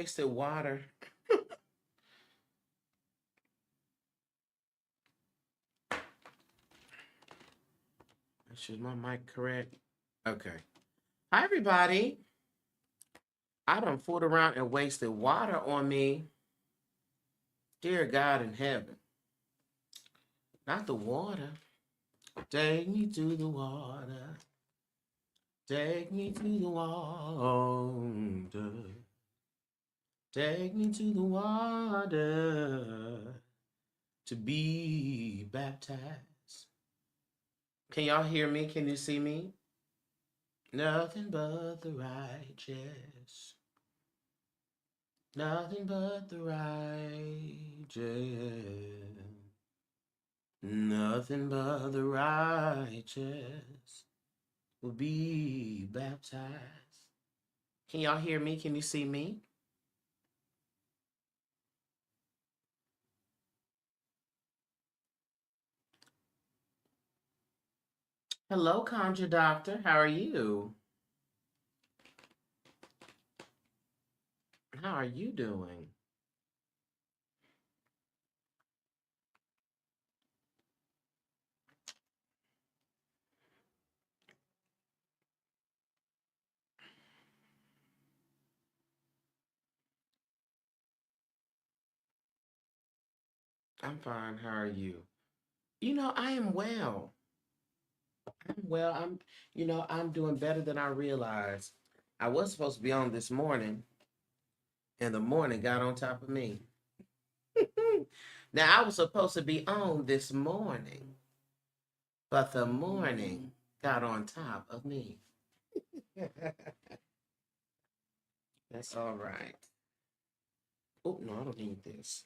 wasted water. Is my mic correct? Okay. Hi, everybody. I done fooled around and wasted water on me. Dear God in heaven. Not the water. Take me to the water. Take me to the water. Take me to the water to be baptized. Can y'all hear me? Can you see me? Nothing but the righteous. Nothing but the righteous. Nothing but the righteous will be baptized. Can y'all hear me? Can you see me? Hello, Conjure Doctor. How are you? How are you doing? I'm fine. How are you? I am well. I'm well. I'm doing better than I realized. I was supposed to be on this morning, and the morning got on top of me. Now, I was supposed to be on this morning, but the morning got on top of me. That's all right. Oh, no, I don't need this.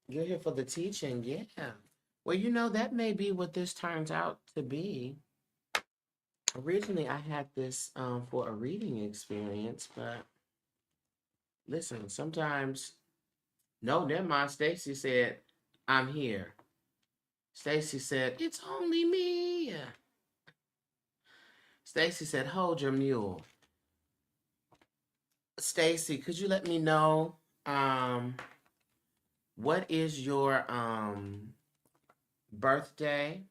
You're here for the teaching, yeah. Well, that may be what this turns out to be. Originally, I had this for a reading experience, but listen, sometimes, no, never mind. Stacy said, I'm here. Stacy said, it's only me. Stacy said, hold your mule. Stacy, could you let me know what is your birthday?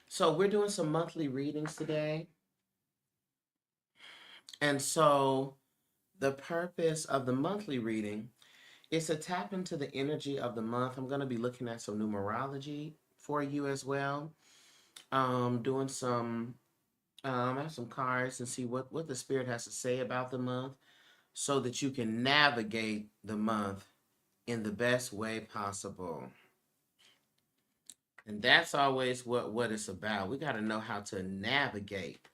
So we're doing some monthly readings today. And so the purpose of the monthly reading is to tap into the energy of the month. I'm going to be looking at some numerology for you as well. Doing some, I have some cards and see what the spirit has to say about the month so that you can navigate the month in the best way possible. And that's always what it's about. We got to know how to navigate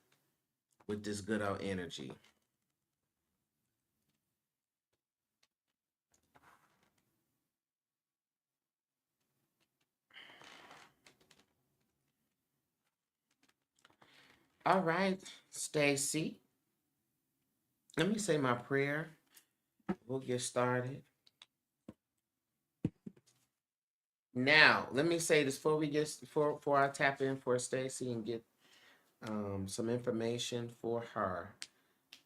with this good old energy. All right, Stacy. Let me say my prayer. We'll get started. Now, let me say this before I tap in for Stacy and get some information for her.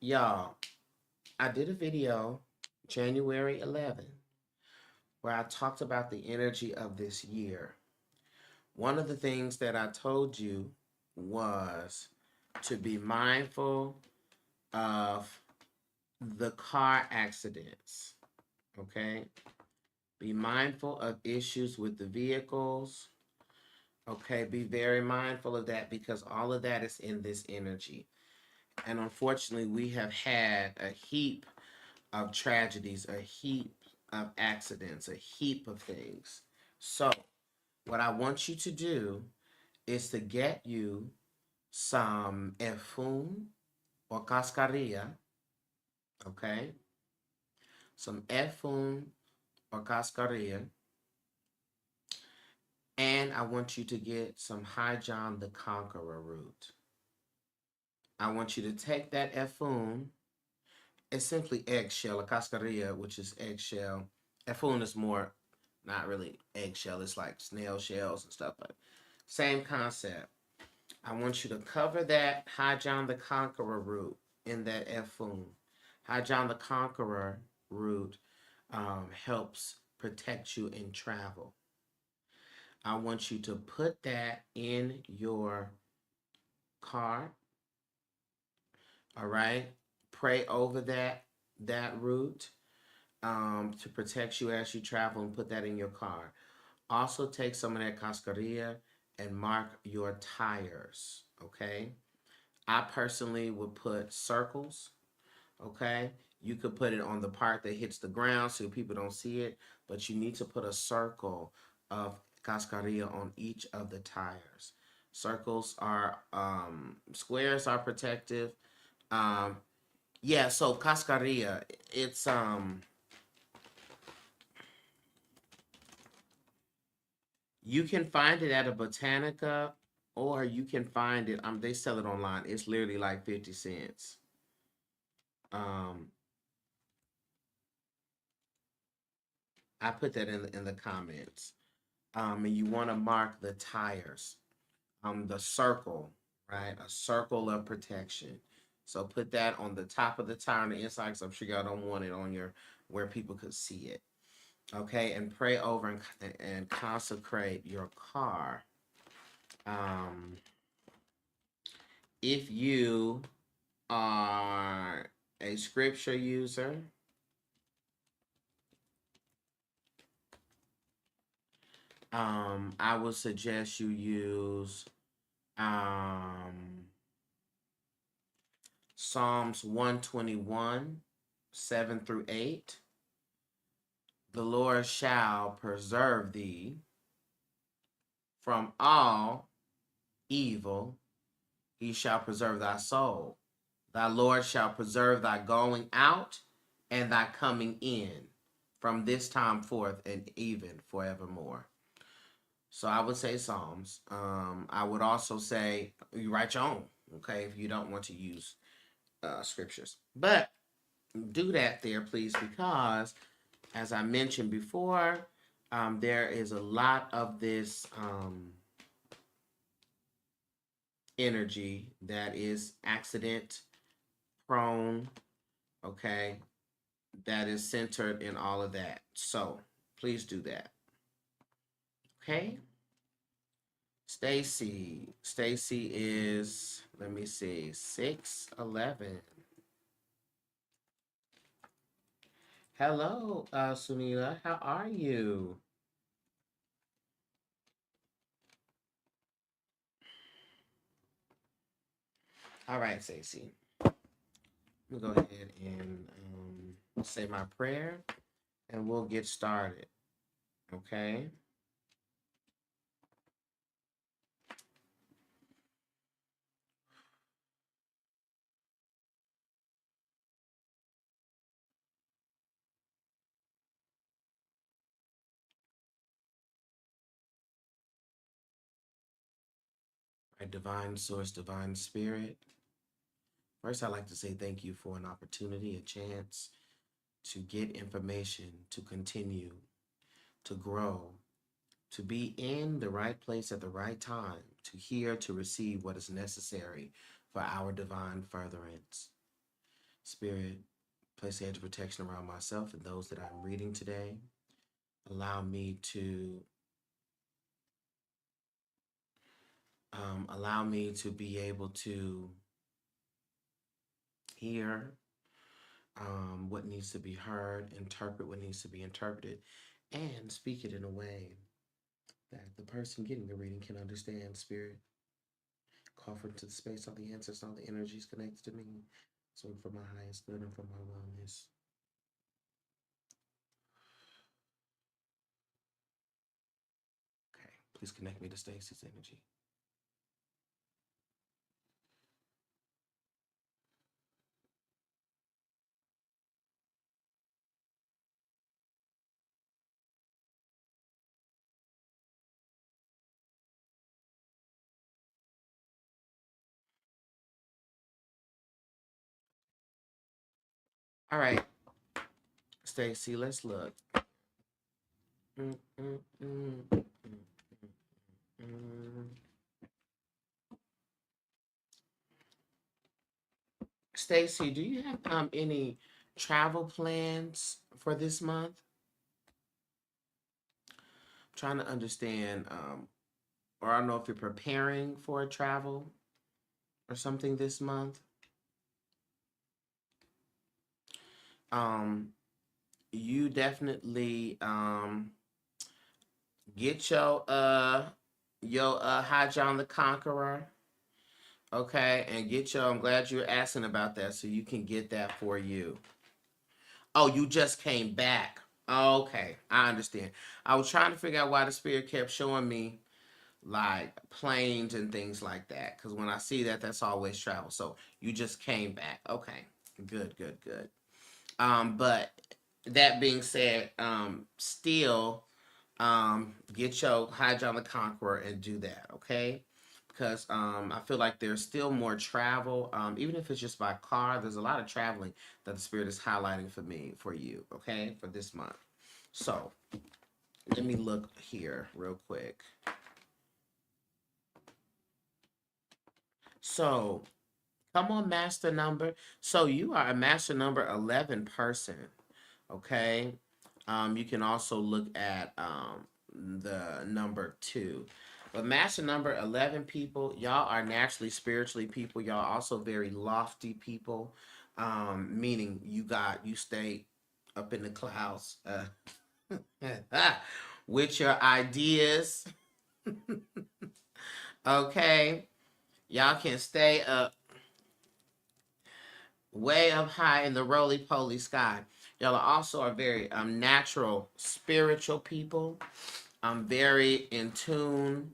Y'all, I did a video January 11th where I talked about the energy of this year. One of the things that I told you was to be mindful of the car accidents, okay? Be mindful of issues with the vehicles, okay? Be very mindful of that because all of that is in this energy. And unfortunately, we have had a heap of tragedies, a heap of accidents, a heap of things. So, what I want you to do is to get you some efun or cascarilla, okay? Some efun or cascarilla. And I want you to get some High John the Conqueror root. I want you to take that efun. It's simply eggshell, a cascarilla, which is eggshell. Efun is more, not really eggshell. It's like snail shells and stuff, but same concept. I want you to cover that High John the Conqueror root in that Efun. High John the Conqueror root helps protect you in travel. I want you to put that in your car. All right. Pray over that root to protect you as you travel, and put that in your car. Also take some of that cascarilla and mark your tires. Okay. I personally would put circles. Okay. You could put it on the part that hits the ground so people don't see it, but you need to put a circle of cascarilla on each of the tires. Circles are squares are protective. Um, yeah, so cascarilla, it's you can find it at a Botanica, or you can find it they sell it online. It's literally like 50 cents. Um I put that in the comments. And you want to mark the tires. The circle, right? A circle of protection. So put that on the top of the tire on the inside, because I'm sure y'all don't want it on your where people could see it. Okay, and pray over and consecrate your car. Um, if you are a scripture user, I would suggest you use Psalms 121, 7 through 8. The Lord shall preserve thee from all evil. He shall preserve thy soul. Thy Lord shall preserve thy going out and thy coming in from this time forth and even forevermore. So I would say Psalms. I would also say you write your own, okay, if you don't want to use scriptures. But do that there, please, because as I mentioned before, there is a lot of this energy that is accident prone, okay, that is centered in all of that. So please do that. Okay. Stacy is, let me see, 6'11". Hello, Sunila. How are you? All right, Stacy. I'm gonna go ahead and say my prayer, and we'll get started. Okay. Our divine source, divine spirit. First, I'd like to say thank you for an opportunity, a chance to get information, to continue, to grow, to be in the right place at the right time, to hear, to receive what is necessary for our divine furtherance. Spirit, place the edge of protection around myself and those that I'm reading today. Allow me to be able to hear what needs to be heard, interpret what needs to be interpreted, and speak it in a way that the person getting the reading can understand. Spirit, call for into the space all the answers, all the energies connected to me, so for my highest good and for my wellness. Okay, please connect me to Stacy's energy. All right, Stacy, let's look. Mm, mm, mm, mm, mm. Stacy, do you have any travel plans for this month? Trying to understand, or I don't know if you're preparing for a travel or something this month. Um, you definitely get your High John the Conqueror, okay, and get your. I'm glad you're asking about that, so you can get that for you. Oh, you just came back. Okay, I understand. I was trying to figure out why the spirit kept showing me like planes and things like that. Because when I see that, that's always travel. So you just came back. Okay, good, good, good. But that being said, still, get your Hydra the Conqueror and do that. Okay. Because I feel like there's still more travel, even if it's just by car. There's a lot of traveling that the spirit is highlighting for me, for you, okay, for this month. So let me look here real quick. So come on, master number. So you are a master number 11 person. Okay. You can also look at the number 2. But master number 11 people, y'all are naturally spiritually people. Y'all also very lofty people. Meaning you stay up in the clouds with your ideas. Okay. Y'all can stay up way up high in the roly poly sky. Y'all are also are very natural spiritual people. Very in tune,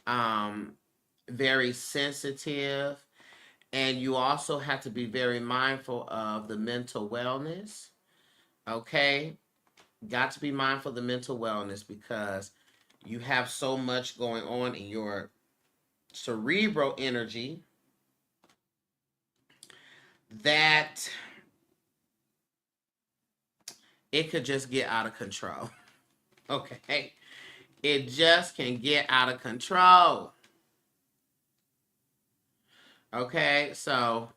um, very sensitive, and you also have to be very mindful of the mental wellness. Okay, got to be mindful of the mental wellness because you have so much going on in your cerebral energy that it could just get out of control. Okay. It just can get out of control. Okay. So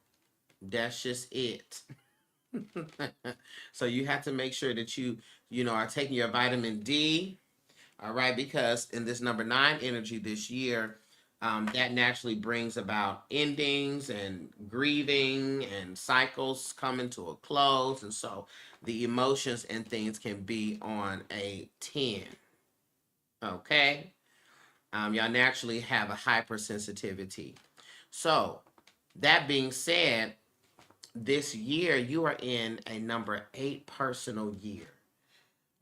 that's just it. So you have to make sure that you are taking your vitamin D. All right. Because in this number 9 energy this year, that naturally brings about endings and grieving and cycles coming to a close. And so the emotions and things can be on a 10. Okay. Y'all naturally have a hypersensitivity. So, that being said, this year you are in a number 8 personal year.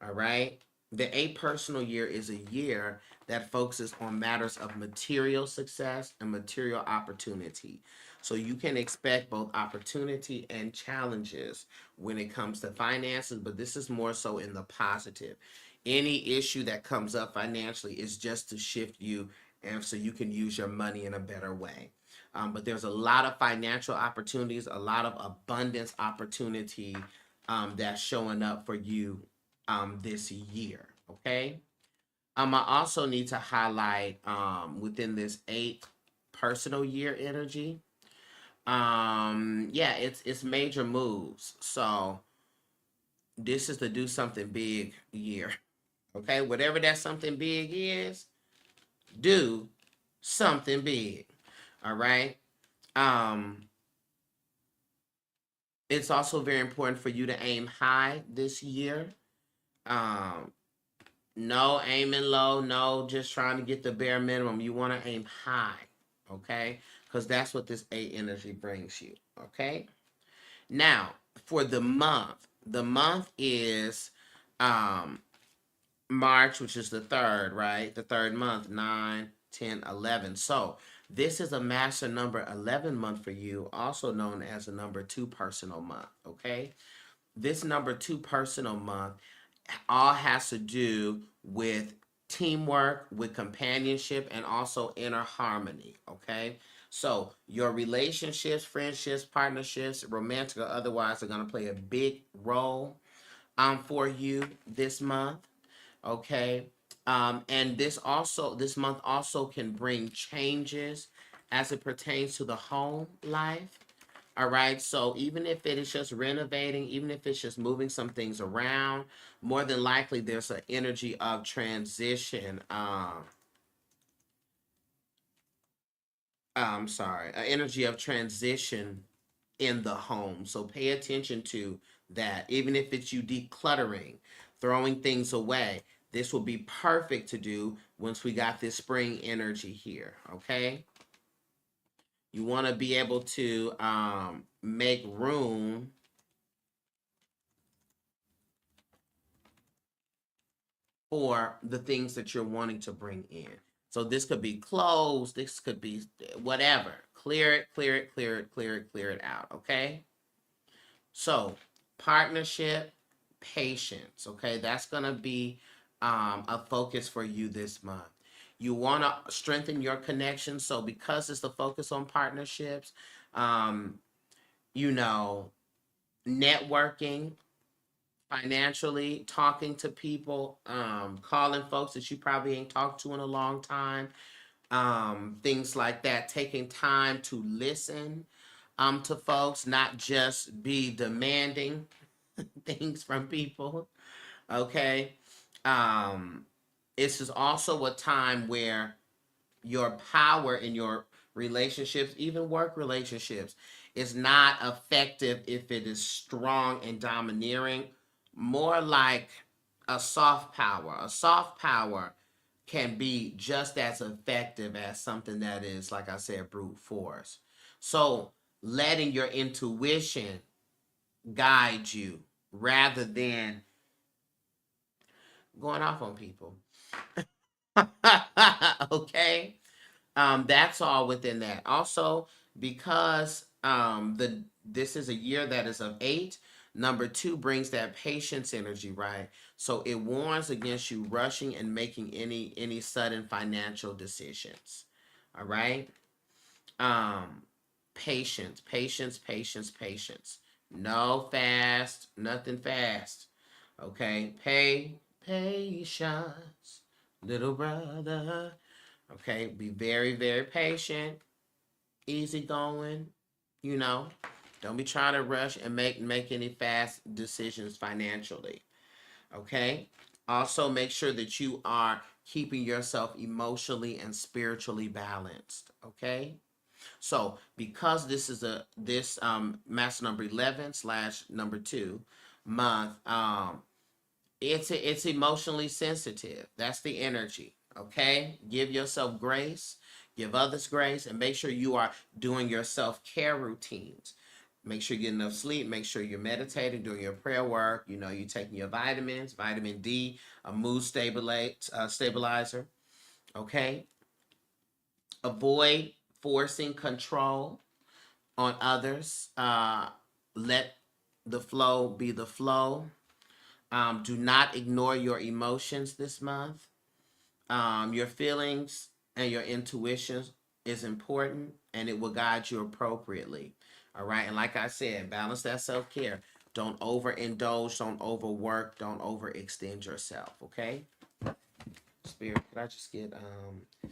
All right. The 8 personal year is a year that focuses on matters of material success and material opportunity. So you can expect both opportunity and challenges when it comes to finances, but this is more so in the positive. Any issue that comes up financially is just to shift you and so you can use your money in a better way. But there's a lot of financial opportunities, a lot of abundance opportunity that's showing up for you this year. Okay. I also need to highlight within this 8 personal year energy. Yeah, it's major moves. So this is to do something big year. Okay, whatever that something big is, do something big. All right. Um, it's also very important for you to aim high this year. Um, No aiming low. No, just trying to get the bare minimum. You want to aim high, okay? Because that's what this 8 energy brings you, okay? Now, for the month is um, March, which is the 3rd, right? The 3rd month, 9, 10, 11. So, this is a master number 11 month for you, also known as a number 2 personal month, okay? This number 2 personal month all has to do with teamwork, with companionship, and also inner harmony. Okay. So your relationships, friendships, partnerships, romantic or otherwise, are going to play a big role for you this month. Okay. And this month also can bring changes as it pertains to the home life. All right. So even if it is just renovating, even if it's just moving some things around, more than likely there's an energy of transition. Sorry, an energy of transition in the home. So pay attention to that. Even if it's you decluttering, throwing things away, this will be perfect to do once we got this spring energy here. Okay. You want to be able to make room for the things that you're wanting to bring in. So this could be clothes, this could be whatever. Clear it, clear it, clear it, clear it, clear it out. Okay. So partnership, patience. Okay. That's going to be a focus for you this month. You want to strengthen your connection. So because it's the focus on partnerships, um, you know, networking, financially, talking to people, calling folks that you probably ain't talked to in a long time, things like that, taking time to listen to folks, not just be demanding things from people. Okay. Um, this is also a time where your power in your relationships, even work relationships, is not effective if it is strong and domineering. More like a soft power. A soft power can be just as effective as something that is, like I said, brute force. So letting your intuition guide you rather than going off on people. Okay. That's all within that. Also, because this is a year that is of 8, number 2 brings that patience energy, right? So it warns against you rushing and making any sudden financial decisions. All right. Um, patience, patience, patience, patience. No fast, nothing fast. Okay. Patience, little brother. Okay, be very, very patient, easy going, you know. Don't be trying to rush and make any fast decisions financially. Okay? Also make sure that you are keeping yourself emotionally and spiritually balanced. Okay? So because this is this master number 11 slash number 2 month, it's emotionally sensitive. That's the energy. Okay, give yourself grace, give others grace, and make sure you are doing your self-care routines. Make sure you get enough sleep. Make sure you're meditating, doing your prayer work. You know, you're taking your vitamins, vitamin D, a mood stabilizer. Okay, avoid forcing control on others. Let the flow be the flow. Do not ignore your emotions this month. Your feelings and your intuition is important and it will guide you appropriately. All right. And like I said, balance that self care. Don't overindulge, don't overwork, don't overextend yourself. Okay. Spirit, could I just get an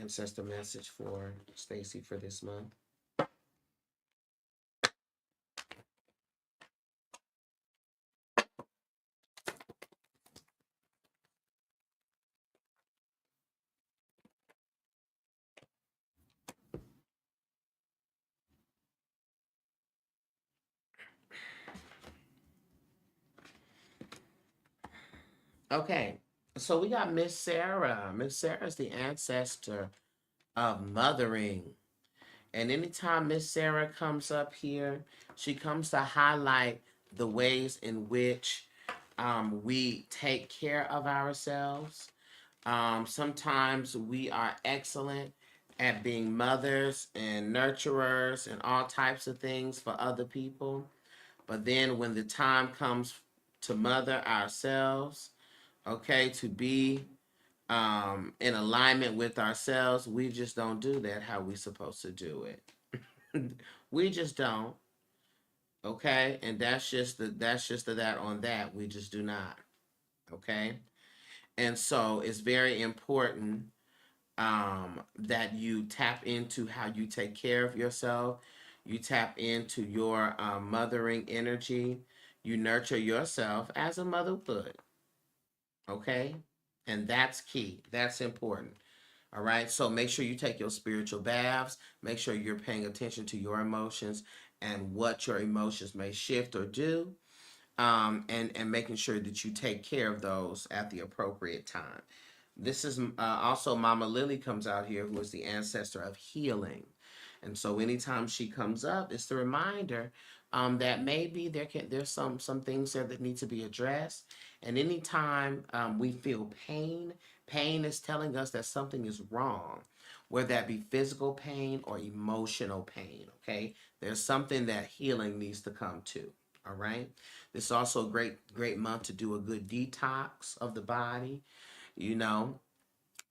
ancestor message for Stacy for this month? Okay. So we got Miss Sarah. Miss Sarah is the ancestor of mothering. And anytime Miss Sarah comes up here, she comes to highlight the ways in which we take care of ourselves. Sometimes we are excellent at being mothers and nurturers and all types of things for other people. But then when the time comes to mother ourselves, okay, to be in alignment with ourselves, we just don't do that how we supposed to do it. We just don't. Okay, and that's just the that on that. We just do not. Okay, and so it's very important that you tap into how you take care of yourself. You tap into your mothering energy. You nurture yourself as a mother would. Okay? And that's key. That's important. All right. So make sure you take your spiritual baths. Make sure you're paying attention to your emotions and what your emotions may shift or do. And making sure that you take care of those at the appropriate time. This is also Mama Lily comes out here, who is the ancestor of healing. And so anytime she comes up, it's the reminder that maybe there's some things there that need to be addressed. And anytime we feel pain, pain is telling us that something is wrong, whether that be physical pain or emotional pain. Okay, there's something that healing needs to come to. All right. This is also a great month to do a good detox of the body. You know,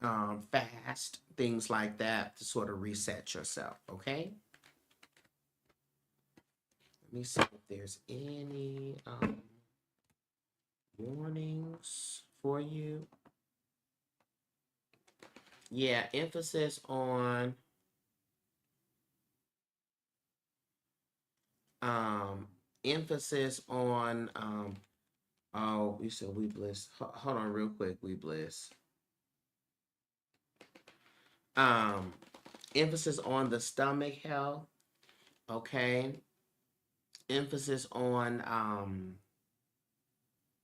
fast, things like that to sort of reset yourself. Okay. Let me see if there's any warnings for you. Yeah, um emphasis on oh, you said we bliss. Hold on real quick, we bliss. Um Emphasis on the stomach health, okay? Emphasis on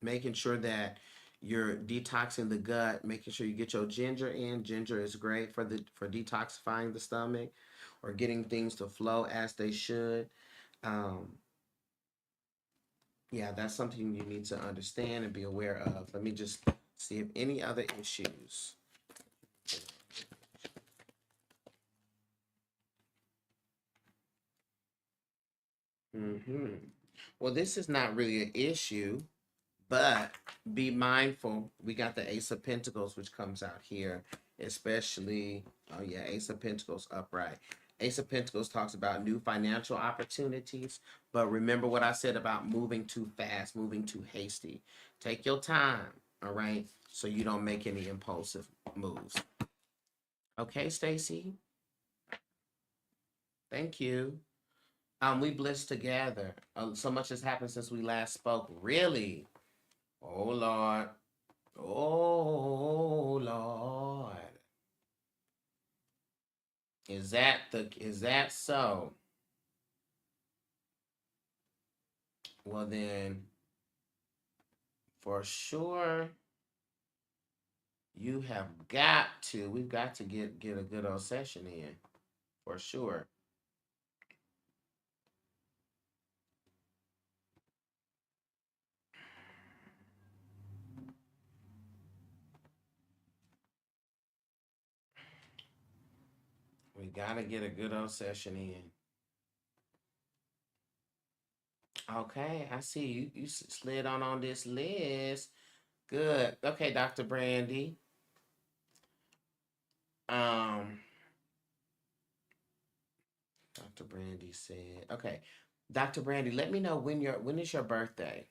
making sure that you're detoxing the gut, making sure you get your ginger in. Ginger is great for detoxifying the stomach or getting things to flow as they should. Um, yeah, that's something you need to understand and be aware of. Let me just see if any other issues. Well, this is not really an issue. But be mindful. We got the Ace of Pentacles, which comes out here, especially. Oh yeah, Ace of Pentacles upright. Ace of Pentacles talks about new financial opportunities. But remember what I said about moving too fast, moving too hasty. Take your time, all right, so you don't make any impulsive moves. Okay, Stacy. Thank you. We blissed together. So much has happened since we last spoke. Really? Oh Lord. Oh Lord. Is that so? Well then, for sure we've got to get a good old session in. For sure. We gotta get a good old session in. Okay, I see you slid on this list. Good. Okay, Dr. Brandy. Um, Dr. Brandy said, okay. Dr. Brandy, let me know when is your birthday?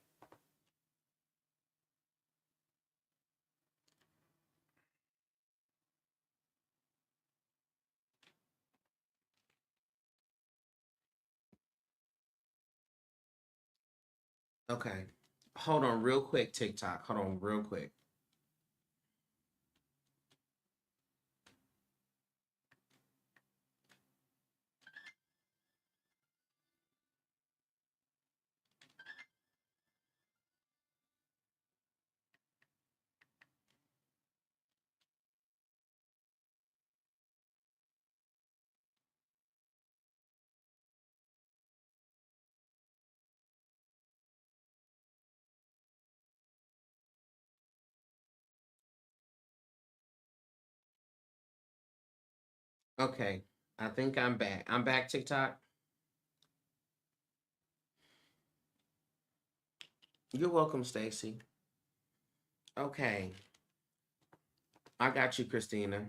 Okay. Hold on real quick, TikTok. Hold on real quick. Okay. I think I'm back. I'm back, TikTok. You're welcome, Stacy. Okay. I got you, Christina.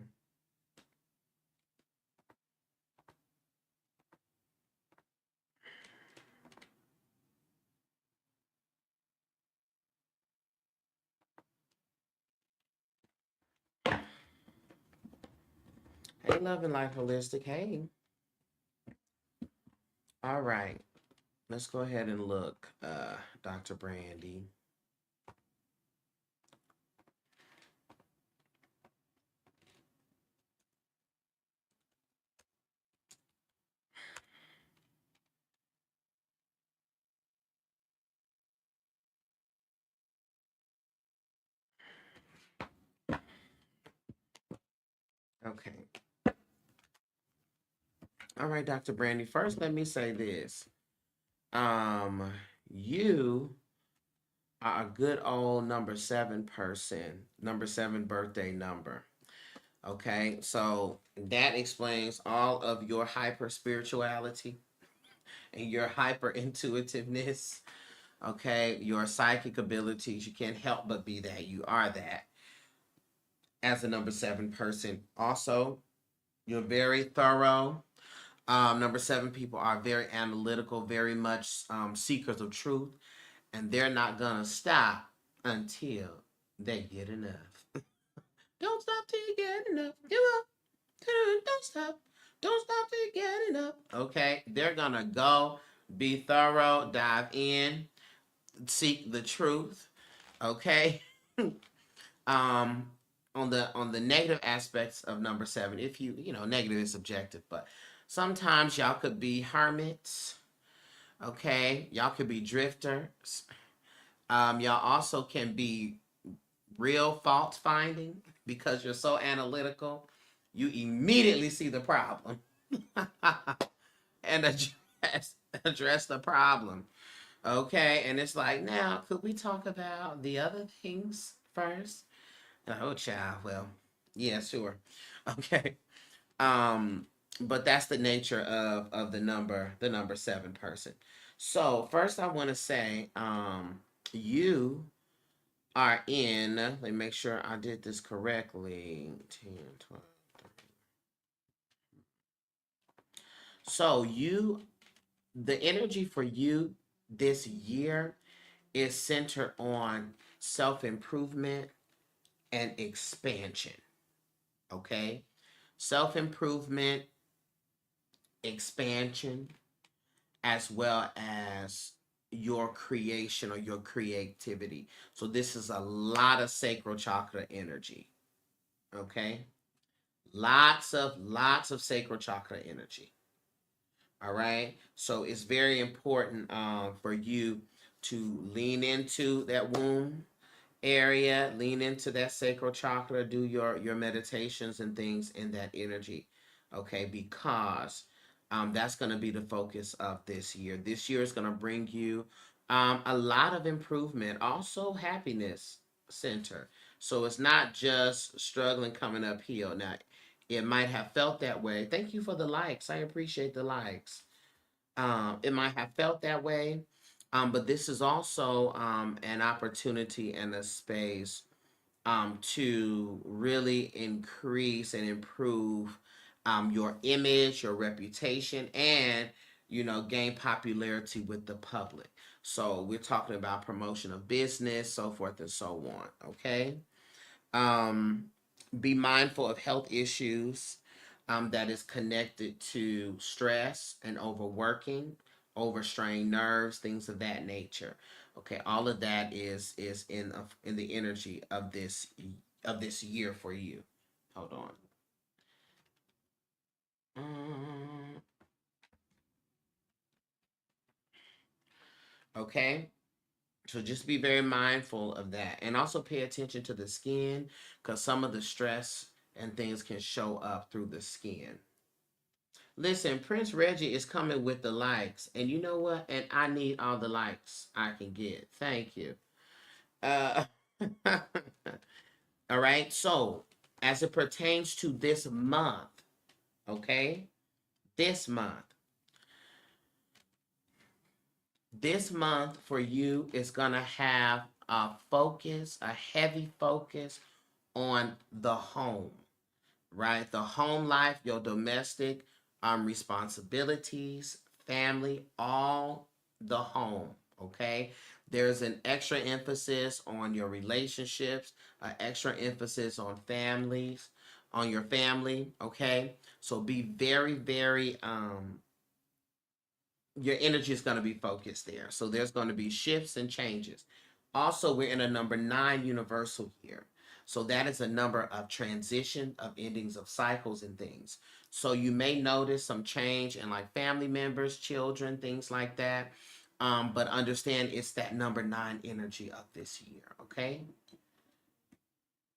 Hey, Love and Life Holistic. Hey. All right. Let's go ahead and look, Dr. Brandy. Okay. All right, Dr. Brandy. First, let me say this. Um, you are a good old number 7 person, number 7 birthday number. Okay, so that explains all of your hyper spirituality and your hyper intuitiveness. Okay, your psychic abilities. You can't help but be that. You are that as a number 7 person. Also, you're very thorough. Number 7 people are very analytical, very much seekers of truth, and they're not gonna stop until they get enough. Don't stop till you get enough. Give up. Don't stop. Don't stop till you get enough. Okay, they're gonna go, be thorough, dive in, seek the truth. Okay. um on the negative aspects of number 7, if you know, negative is subjective, but sometimes y'all could be hermits. Okay, y'all could be drifters. Y'all also can be real fault finding because you're so analytical. You immediately see the problem and address the problem. Okay, and it's like, now could we talk about the other things first? Oh, child. Well, yeah, sure. Okay. Um, but that's the nature of the number 7 person. So first, I want to say, you are in. Let me make sure I did this correctly. 10, 12. So the energy for you this year is centered on self improvement and expansion. Okay, self improvement, expansion, as well as your creation or your creativity. So this is a lot of sacral chakra energy. Okay, lots of sacral chakra energy. All right, so it's very important for you to lean into that womb area, lean into that sacral chakra, do your meditations and things in that energy. Okay, because that's going to be the focus of this year. This year is going to bring you a lot of improvement, also happiness center. So it's not just struggling coming uphill. Now, it might have felt that way. Thank you for the likes. I appreciate the likes. It might have felt that way, but this is also an opportunity and a space to really increase and improve your image, your reputation, and gain popularity with the public. So we're talking about promotion of business, so forth and so on. Okay. Um, be mindful of health issues that is connected to stress and overworking, overstrained nerves, things of that nature. Okay, all of that is in the energy of this year for you. Hold on. Um, okay, so just be very mindful of that, and also pay attention to the skin because some of the stress and things can show up through the skin. Listen, Prince Reggie is coming with the likes, and you know what? And I need all the likes I can get. Thank you. Uh, all right. So, as it pertains to this month, okay, this month, this month for you is gonna have a heavy focus on the home, right? The home life, your domestic responsibilities, family, all the home, okay? There's an extra emphasis on your relationships, an extra emphasis on families, on your family, okay? So be very, very your energy is going to be focused there. So there's going to be shifts and changes. Also, we're in a number 9 universal year. So that is a number of transition, of endings of cycles and things. So you may notice some change in like family members, children, things like that. But understand it's that number 9 energy of this year. Okay.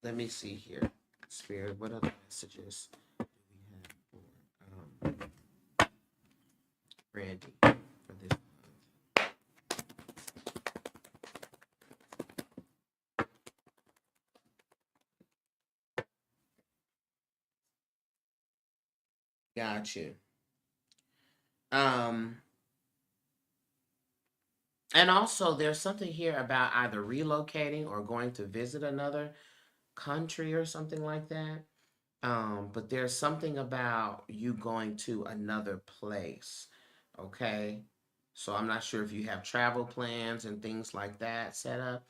Let me see here. Spirit, what other messages do we have for Brandy for this month? Got you. Um, and also there's something here about either relocating or going to visit another country or something like that. But there's something about you going to another place. Okay. So I'm not sure if you have travel plans and things like that set up,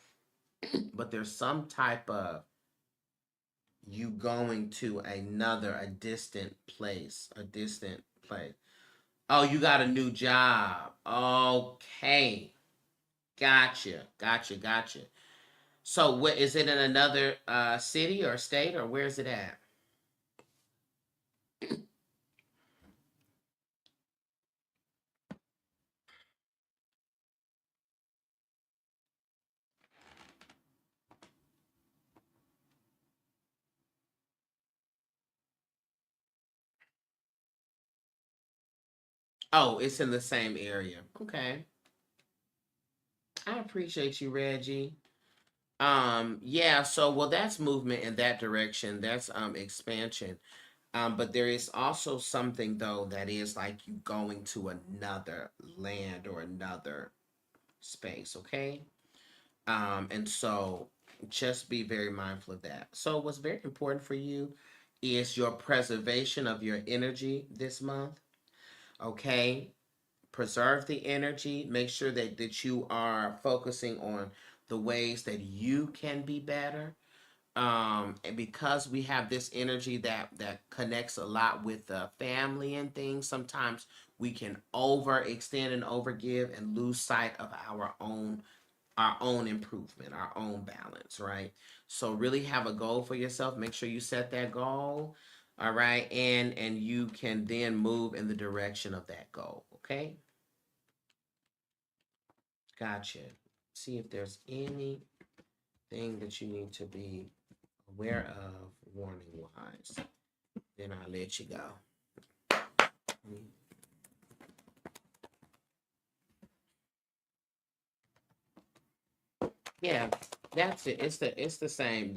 but there's some type of you going to a distant place, a distant place. Oh, you got a new job. Okay. Gotcha. So what is it, in another city or state, or where is it at? Oh, it's in the same area. Okay. I appreciate you, Reggie. Yeah, so well that's movement in that direction. That's expansion. But there is also something though that is like you going to another land or another space, okay? And so just be very mindful of that. So what's very important for you is your preservation of your energy this month, okay? Preserve the energy. Make sure that you are focusing on the ways that you can be better. And because we have this energy that connects a lot with the family and things, sometimes we can overextend and overgive and lose sight of our own improvement, our own balance, right? So really have a goal for yourself. Make sure you set that goal, all right, and you can then move in the direction of that goal. Okay, gotcha. See if there's anything that you need to be aware of, warning wise. Then I'll let you go. Yeah, that's it. It's the same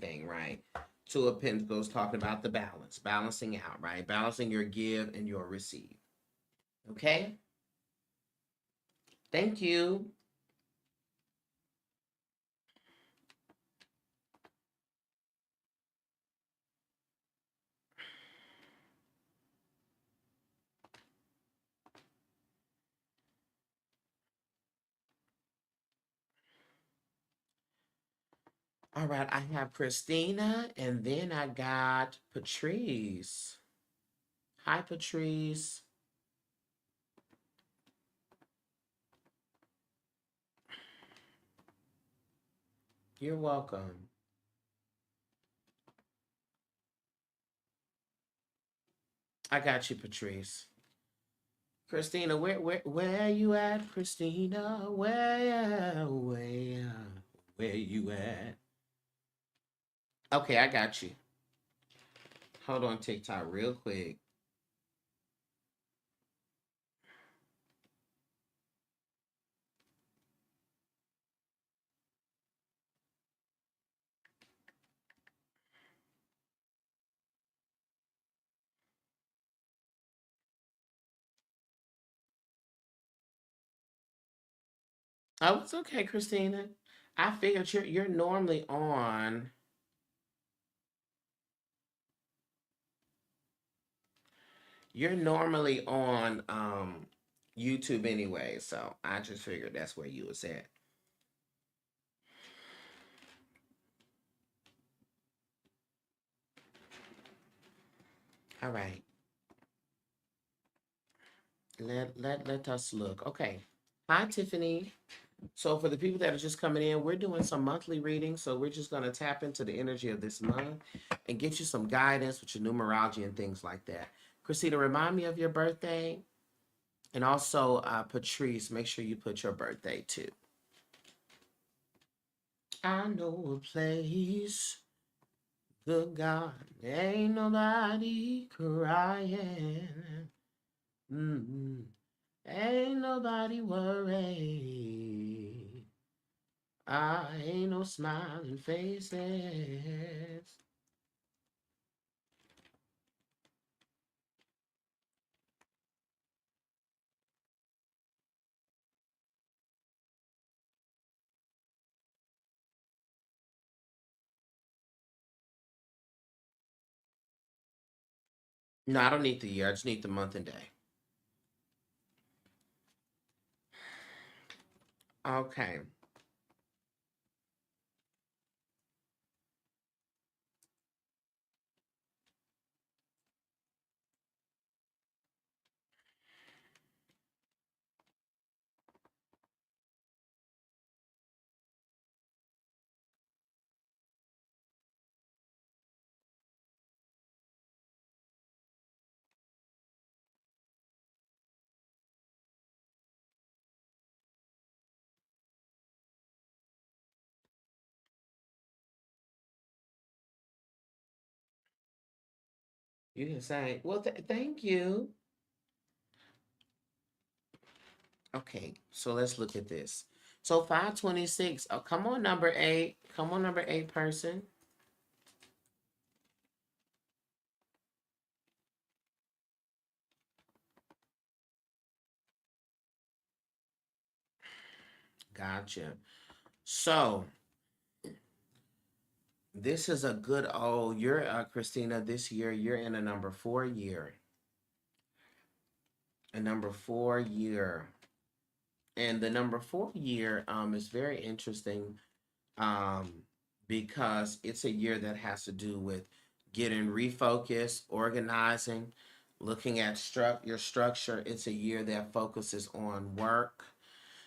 thing, right? Two of Pentacles talking about the balance, balancing out, right? Balancing your give and your receive. Okay? Thank you. All right, I have Christina and then I got Patrice. Hi, Patrice. You're welcome. I got you, Patrice. Christina, where you at, Christina? Where you at? Okay, I got you. Hold on, TikTok, real quick. Oh, it's okay, Christina. I figured you're normally on. You're normally on YouTube anyway, so I just figured that's where you was at. All right. Let us look. Okay. Hi, Tiffany. So for the people that are just coming in, we're doing some monthly readings. So we're just going to tap into the energy of this month and get you some guidance with your numerology and things like that. Christina, remind me of your birthday. And also, Patrice, make sure you put your birthday too. I know a place, the God, ain't nobody crying. Mm-hmm. Ain't nobody worried. I ain't no smiling faces. No, I don't need the year. I just need the month and day. Okay. You can say, well, thank you. Okay, so let's look at this. So 526. Oh, come on, number 8. Come on, number 8 person. Gotcha. So this is a good old, you're Christina, this year you're in a number 4 year. A number 4 year. And the number 4 year is very interesting um, because it's a year that has to do with getting refocused, organizing, looking at your structure. It's a year that focuses on work.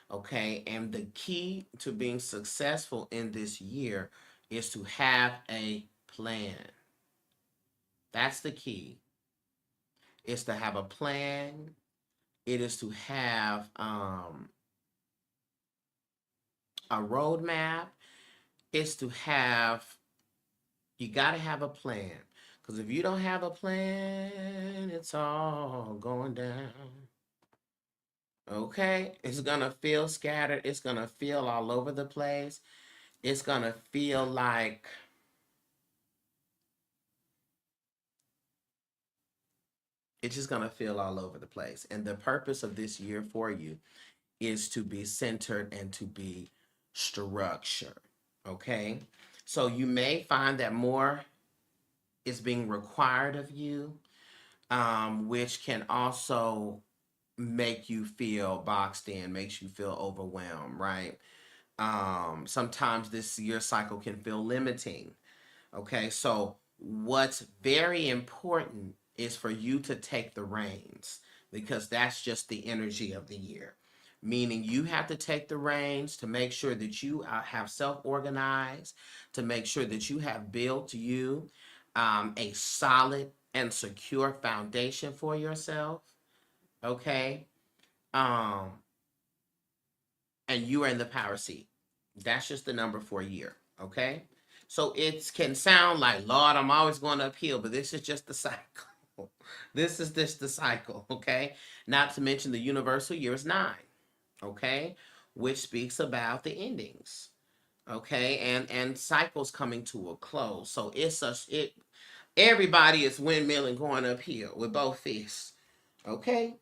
Okay. And the key to being successful in this year is to have a plan. That's the key. Is to have a plan. It is to have a roadmap. It's to have, you got to have a plan. Because if you don't have a plan, it's all going down. Okay? It's going to feel scattered. It's going to feel all over the place. It's going to feel like it's just going to feel all over the place. And the purpose of this year for you is to be centered and to be structured. Okay? So you may find that more is being required of you, which can also make you feel boxed in, makes you feel overwhelmed, right? Sometimes this year cycle can feel limiting. Okay, so what's very important is for you to take the reins because that's just the energy of the year. Meaning you have to take the reins to make sure that you have self-organized, to make sure that you have built you a solid and secure foundation for yourself. Okay, um, and you are in the power seat. That's just the number for a year. Okay. So it can sound like, Lord, I'm always going uphill, but this is just the cycle. This is just the cycle. Okay. Not to mention the universal year is 9. Okay. Which speaks about the endings. Okay. And cycles coming to a close. So everybody is windmilling going uphill with both fists. Okay.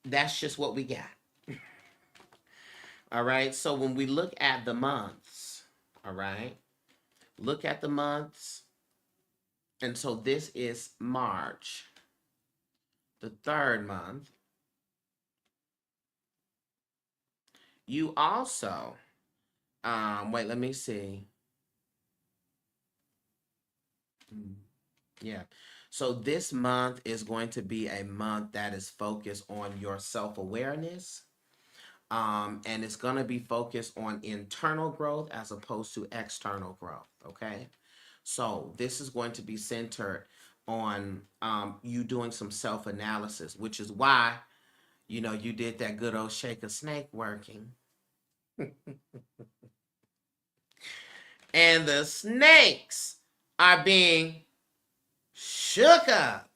That's just what we got. All right. So when we look at the months, all right, look at the months. And so this is March, the 3rd month. You also, wait, let me see. Yeah. So this month is going to be a month that is focused on your self-awareness. And it's going to be focused on internal growth as opposed to external growth. Okay. So this is going to be centered on you doing some self-analysis, which is why, you did that good old shake a snake working. And the snakes are being shook up.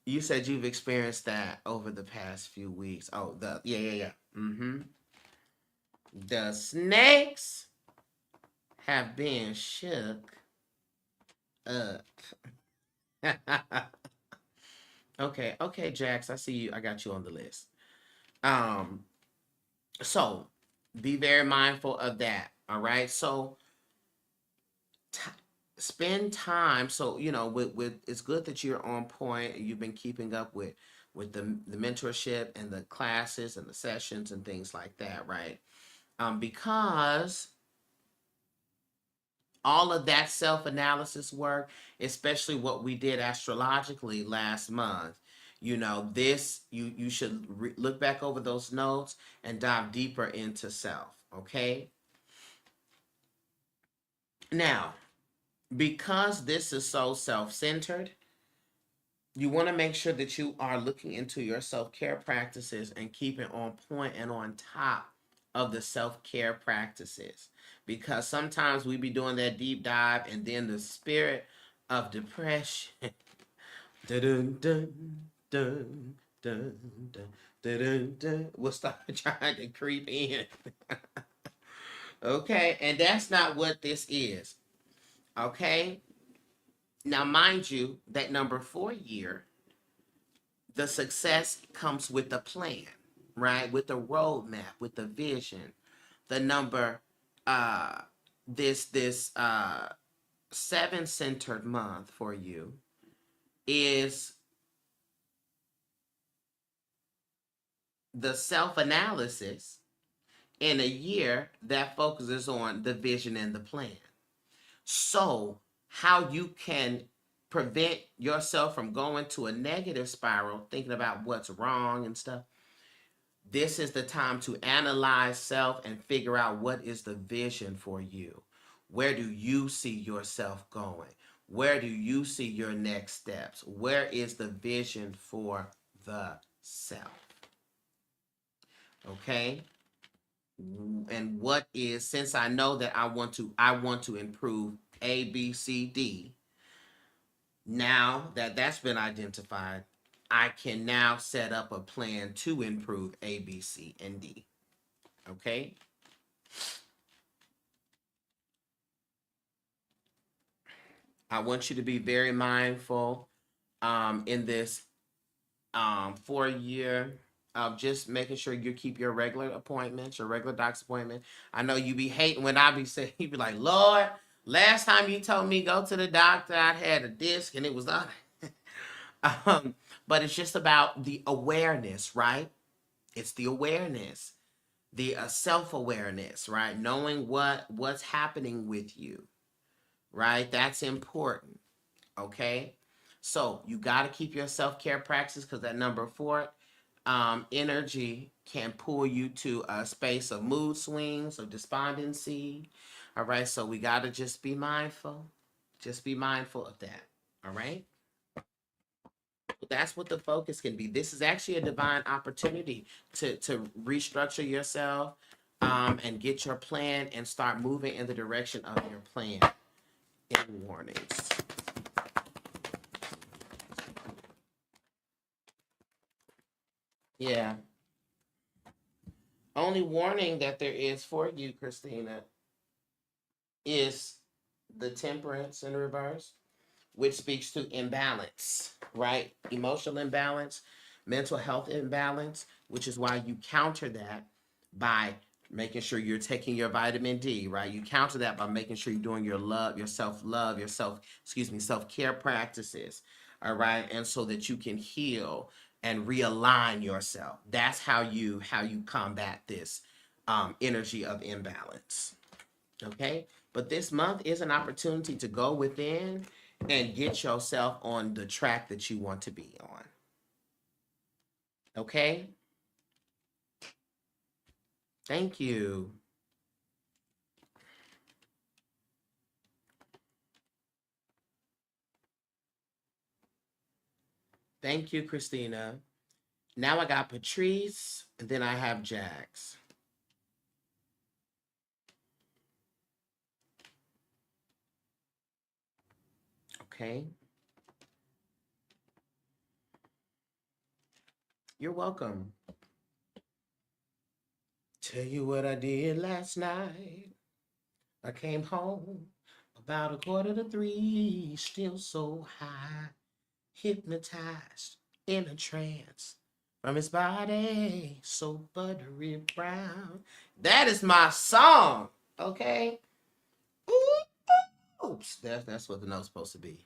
You said you've experienced that over the past few weeks. Oh, yeah. Mm-hmm. The snakes have been shook up. Okay, Jax, I see you. I got you on the list. Um, so be very mindful of that. All right. So spend time. So with it's good that you're on point. You've been keeping up with the mentorship and the classes and the sessions and things like that, right? Because all of that self-analysis work, especially what we did astrologically last month, this you should look back over those notes and dive deeper into self. Okay. Now, because this is so self-centered, you want to make sure that you are looking into your self-care practices and keeping on point and on top of the self-care practices, because sometimes we be doing that deep dive and then the spirit of depression dun, dun, dun, dun, dun, dun, dun, will start trying to creep in. Okay, and that's not what this is. Okay, now mind you that number 4 year, the success comes with a plan, right? With a roadmap, with a vision. The number, uh, this 7-centered month for you is the self-analysis in a year that focuses on the vision and the plan. So how you can prevent yourself from going to a negative spiral, thinking about what's wrong and stuff. This is the time to analyze self and figure out what is the vision for you. Where do you see yourself going? Where do you see your next steps? Where is the vision for the self? Okay? And what is, since I know that I want to improve A, B, C, D, now that that's been identified, I can now set up a plan to improve A, B, C, and D. Okay? I want you to be very mindful in this 4 year of just making sure you keep your regular appointments, your regular doc's appointment. I know you be hating when I be saying, you be like, Lord, last time you told me go to the doctor, I had a disc and it was on. But it's just about the awareness, right? It's the awareness, the self-awareness, right? Knowing what's happening with you, right? That's important. Okay. So you got to keep your self-care practice, because that number 4 energy can pull you to a space of mood swings, of despondency. All right. So we got to just be mindful. Just be mindful of that. All right. That's what the focus can be. This is actually a divine opportunity to restructure yourself and get your plan and start moving in the direction of your plan. Any warnings? Yeah. Only warning that there is for you, Christina, is the temperance in reverse, which speaks to imbalance, right? Emotional imbalance, mental health imbalance, which is why you counter that by making sure you're taking your vitamin D, right? You counter that by making sure you're doing your self-love, self-care practices, all right? And so that you can heal and realign yourself. That's how you combat this energy of imbalance. Okay? But this month is an opportunity to go within and get yourself on the track that you want to be on. Okay? Thank you. Thank you, Christina. Now I got Patrice, and then I have Jax. Okay? You're welcome. Tell you what I did last night. I came home about 2:45, still so high, hypnotized in a trance from his body, so buttery brown. That is my song, okay? Oops, that's what the note's supposed to be.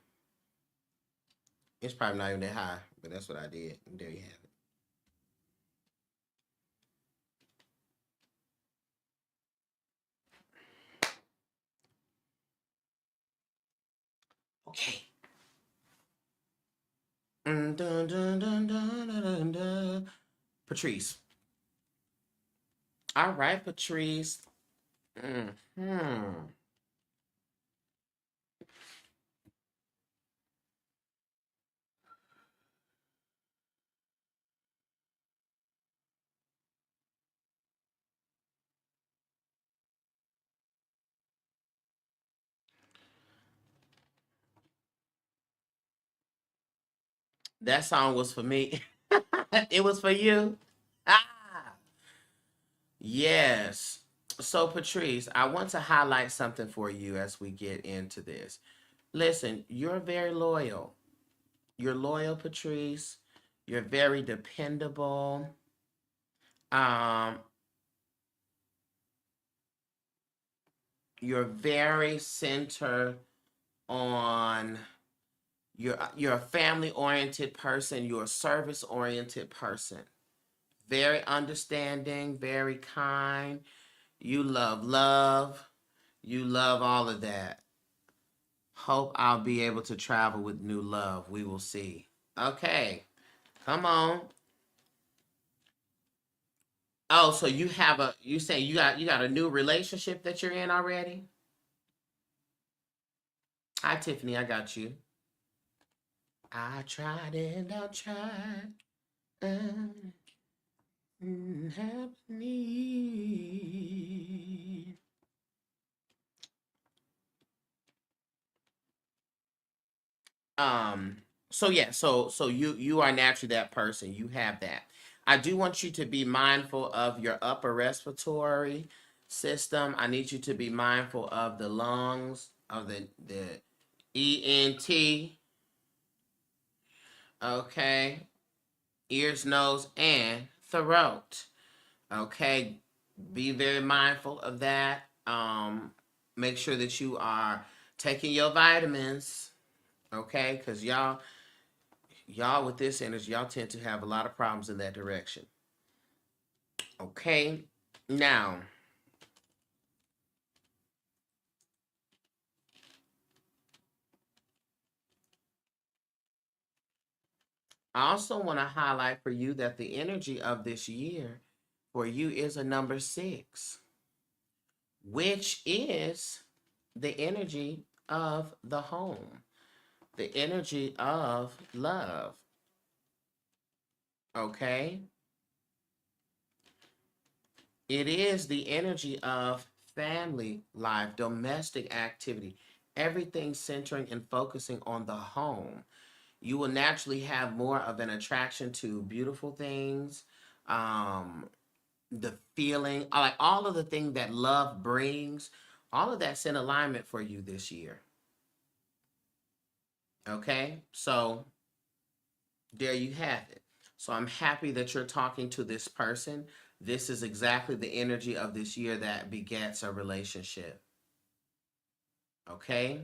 It's probably not even that high, but that's what I did. And there you have it. Okay. Dun, dun, dun, dun, dun, dun. Patrice. All right, Patrice. Hmm. That song was for me. It was for you. Ah, yes. So, Patrice, I want to highlight something for you as we get into this. Listen, you're very loyal. You're loyal, Patrice. You're very dependable. Um, you're very centered on you're a family oriented person. You're a service oriented person. Very understanding, very kind. You love love. You love all of that. Hope I'll be able to travel with new love. We will see. Okay. Come on. Oh, so you say you got a new relationship that you're in already? Hi Tiffany, I got you. I tried and I tried. And happening. Um, so yeah, so you are naturally that person. You have that. I do want you to be mindful of your upper respiratory system. I need you to be mindful of the lungs, of the ENT, okay, ears, nose, and throat. Okay, be very mindful of that. Make sure that you are taking your vitamins, okay, because y'all with this energy, y'all tend to have a lot of problems in that direction. Okay, now I also want to highlight for you that the energy of this year for you is a number 6, which is the energy of the home, the energy of love. Okay, it is the energy of family life, domestic activity, everything centering and focusing on the home. You will naturally have more of an attraction to beautiful things, um, the feeling, like all of the things that love brings, all of that's in alignment for you this year. Okay, so there you have it. So I'm happy that you're talking to this person. This is exactly the energy of this year that begets a relationship. Okay,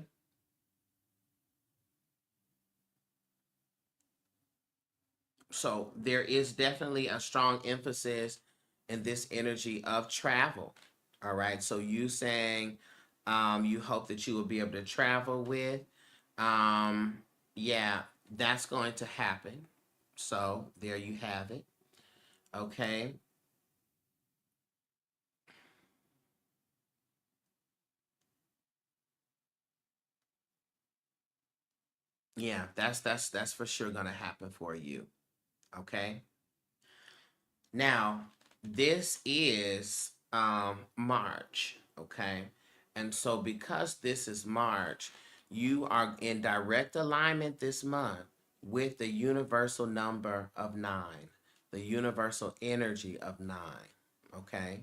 so there is definitely a strong emphasis in this energy of travel. All right, so you saying you hope that you will be able to travel with. Yeah, that's going to happen. So there you have it. Okay. Yeah, that's for sure gonna happen for you. Okay. Now, this is March, okay? And so because this is March, you are in direct alignment this month with the universal number of 9, the universal energy of 9, okay?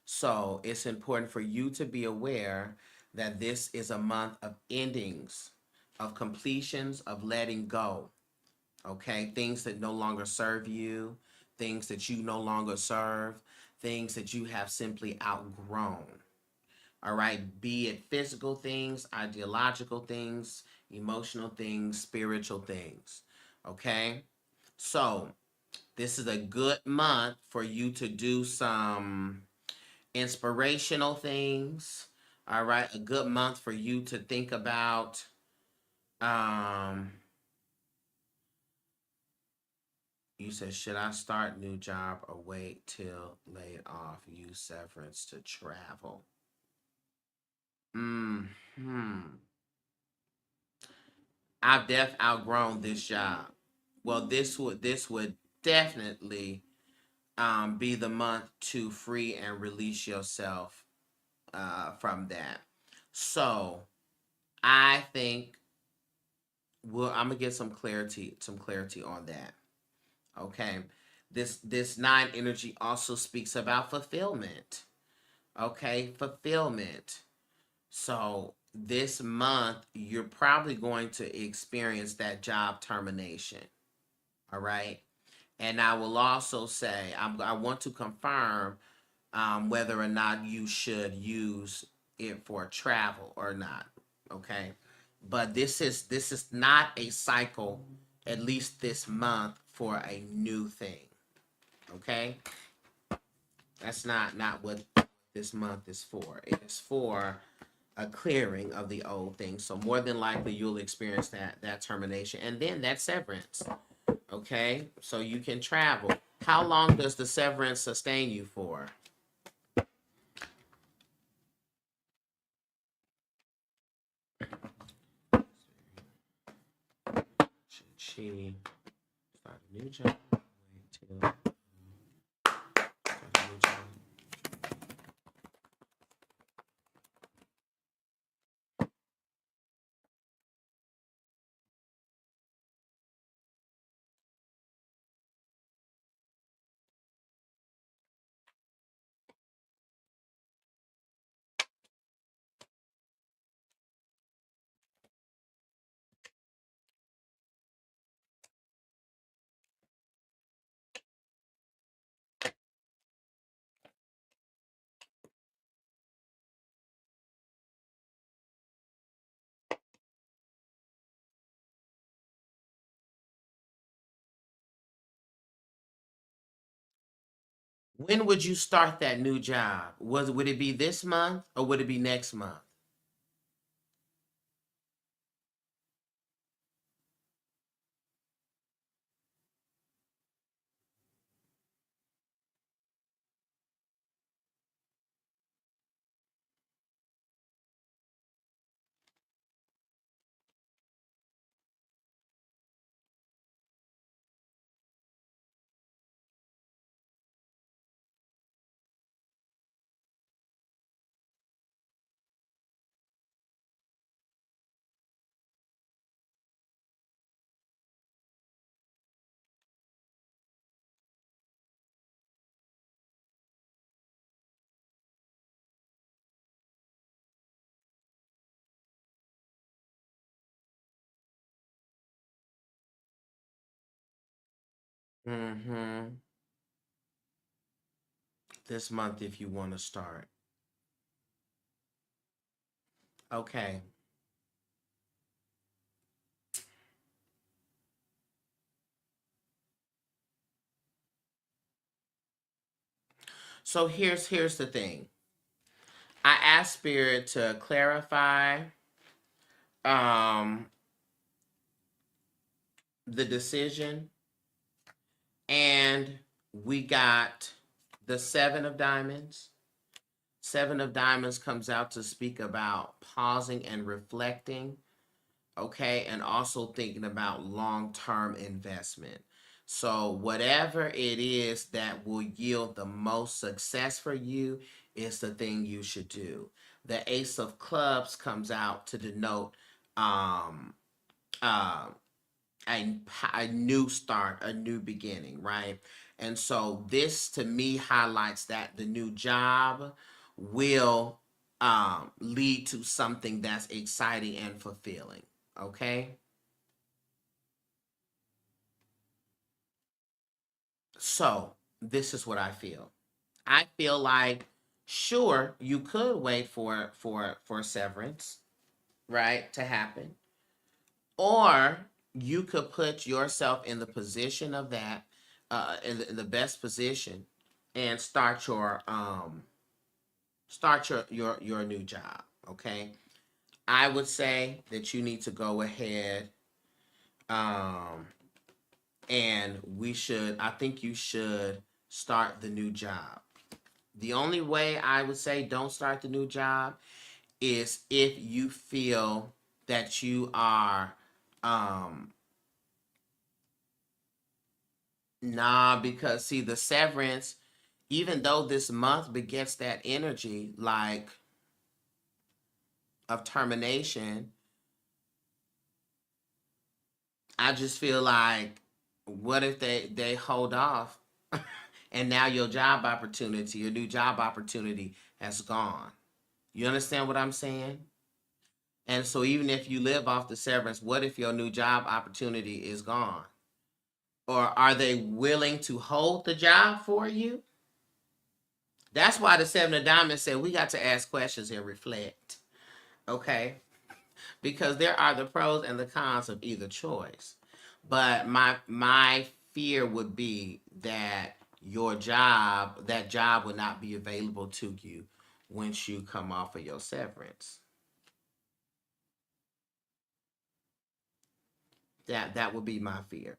So, it's important for you to be aware that this is a month of endings, of completions, of letting go, okay? Things that no longer serve you, things that you no longer serve, things that you have simply outgrown. All right, be it physical things, ideological things, emotional things, spiritual things. Okay, so this is a good month for you to do some inspirational things. All right, a good month for you to think about um you said, should I start new job or wait till laid off? Use severance to travel. Hmm. I've outgrown this job. Well, this would definitely be the month to free and release yourself from that. So I think I'm gonna get some clarity on that. Okay, this 9 energy also speaks about fulfillment. Okay, fulfillment. So this month, you're probably going to experience that job termination. All right. And I will also say, I want to confirm whether or not you should use it for travel or not. Okay. But this is not a cycle, at least this month, for a new thing. Okay. That's not what this month is for. It is for a clearing of the old thing. So more than likely you'll experience that termination and then that severance. Okay, so you can travel. How long does the severance sustain you for? Should she start a new job? Wait till start a new job. When would you start that new job? Would it be this month or would it be next month? Mm-hmm. This month if you want to start. Okay. So here's the thing. I asked Spirit to clarify the decision, and we got the Seven of Diamonds. Seven of Diamonds comes out to speak about pausing and reflecting, okay, and also thinking about long-term investment. So whatever it is that will yield the most success for you is the thing you should do. The Ace of Clubs comes out to denote um, uh, a new start, a new beginning, right? And so this to me highlights that the new job will lead to something that's exciting and fulfilling. Okay. So this is what I feel. I feel like sure you could wait for severance, right, to happen, or you could put yourself in the position of that, in the best position, and start your new job. Okay, I would say that you need to go ahead, um, and I think you should start the new job. The only way I would say don't start the new job is if you feel that you are, um, nah, because see, the severance, even though this month begets that energy, like of termination, I just feel like, what if they hold off, and now your new job opportunity has gone. You understand what I'm saying? And so even if you live off the severance, what if your new job opportunity is gone? Or are they willing to hold the job for you? That's why the Seven of Diamonds said we got to ask questions and reflect. Okay? Because there are the pros and the cons of either choice. But my fear would be that that job would not be available to you once you come off of your severance. That would be my fear.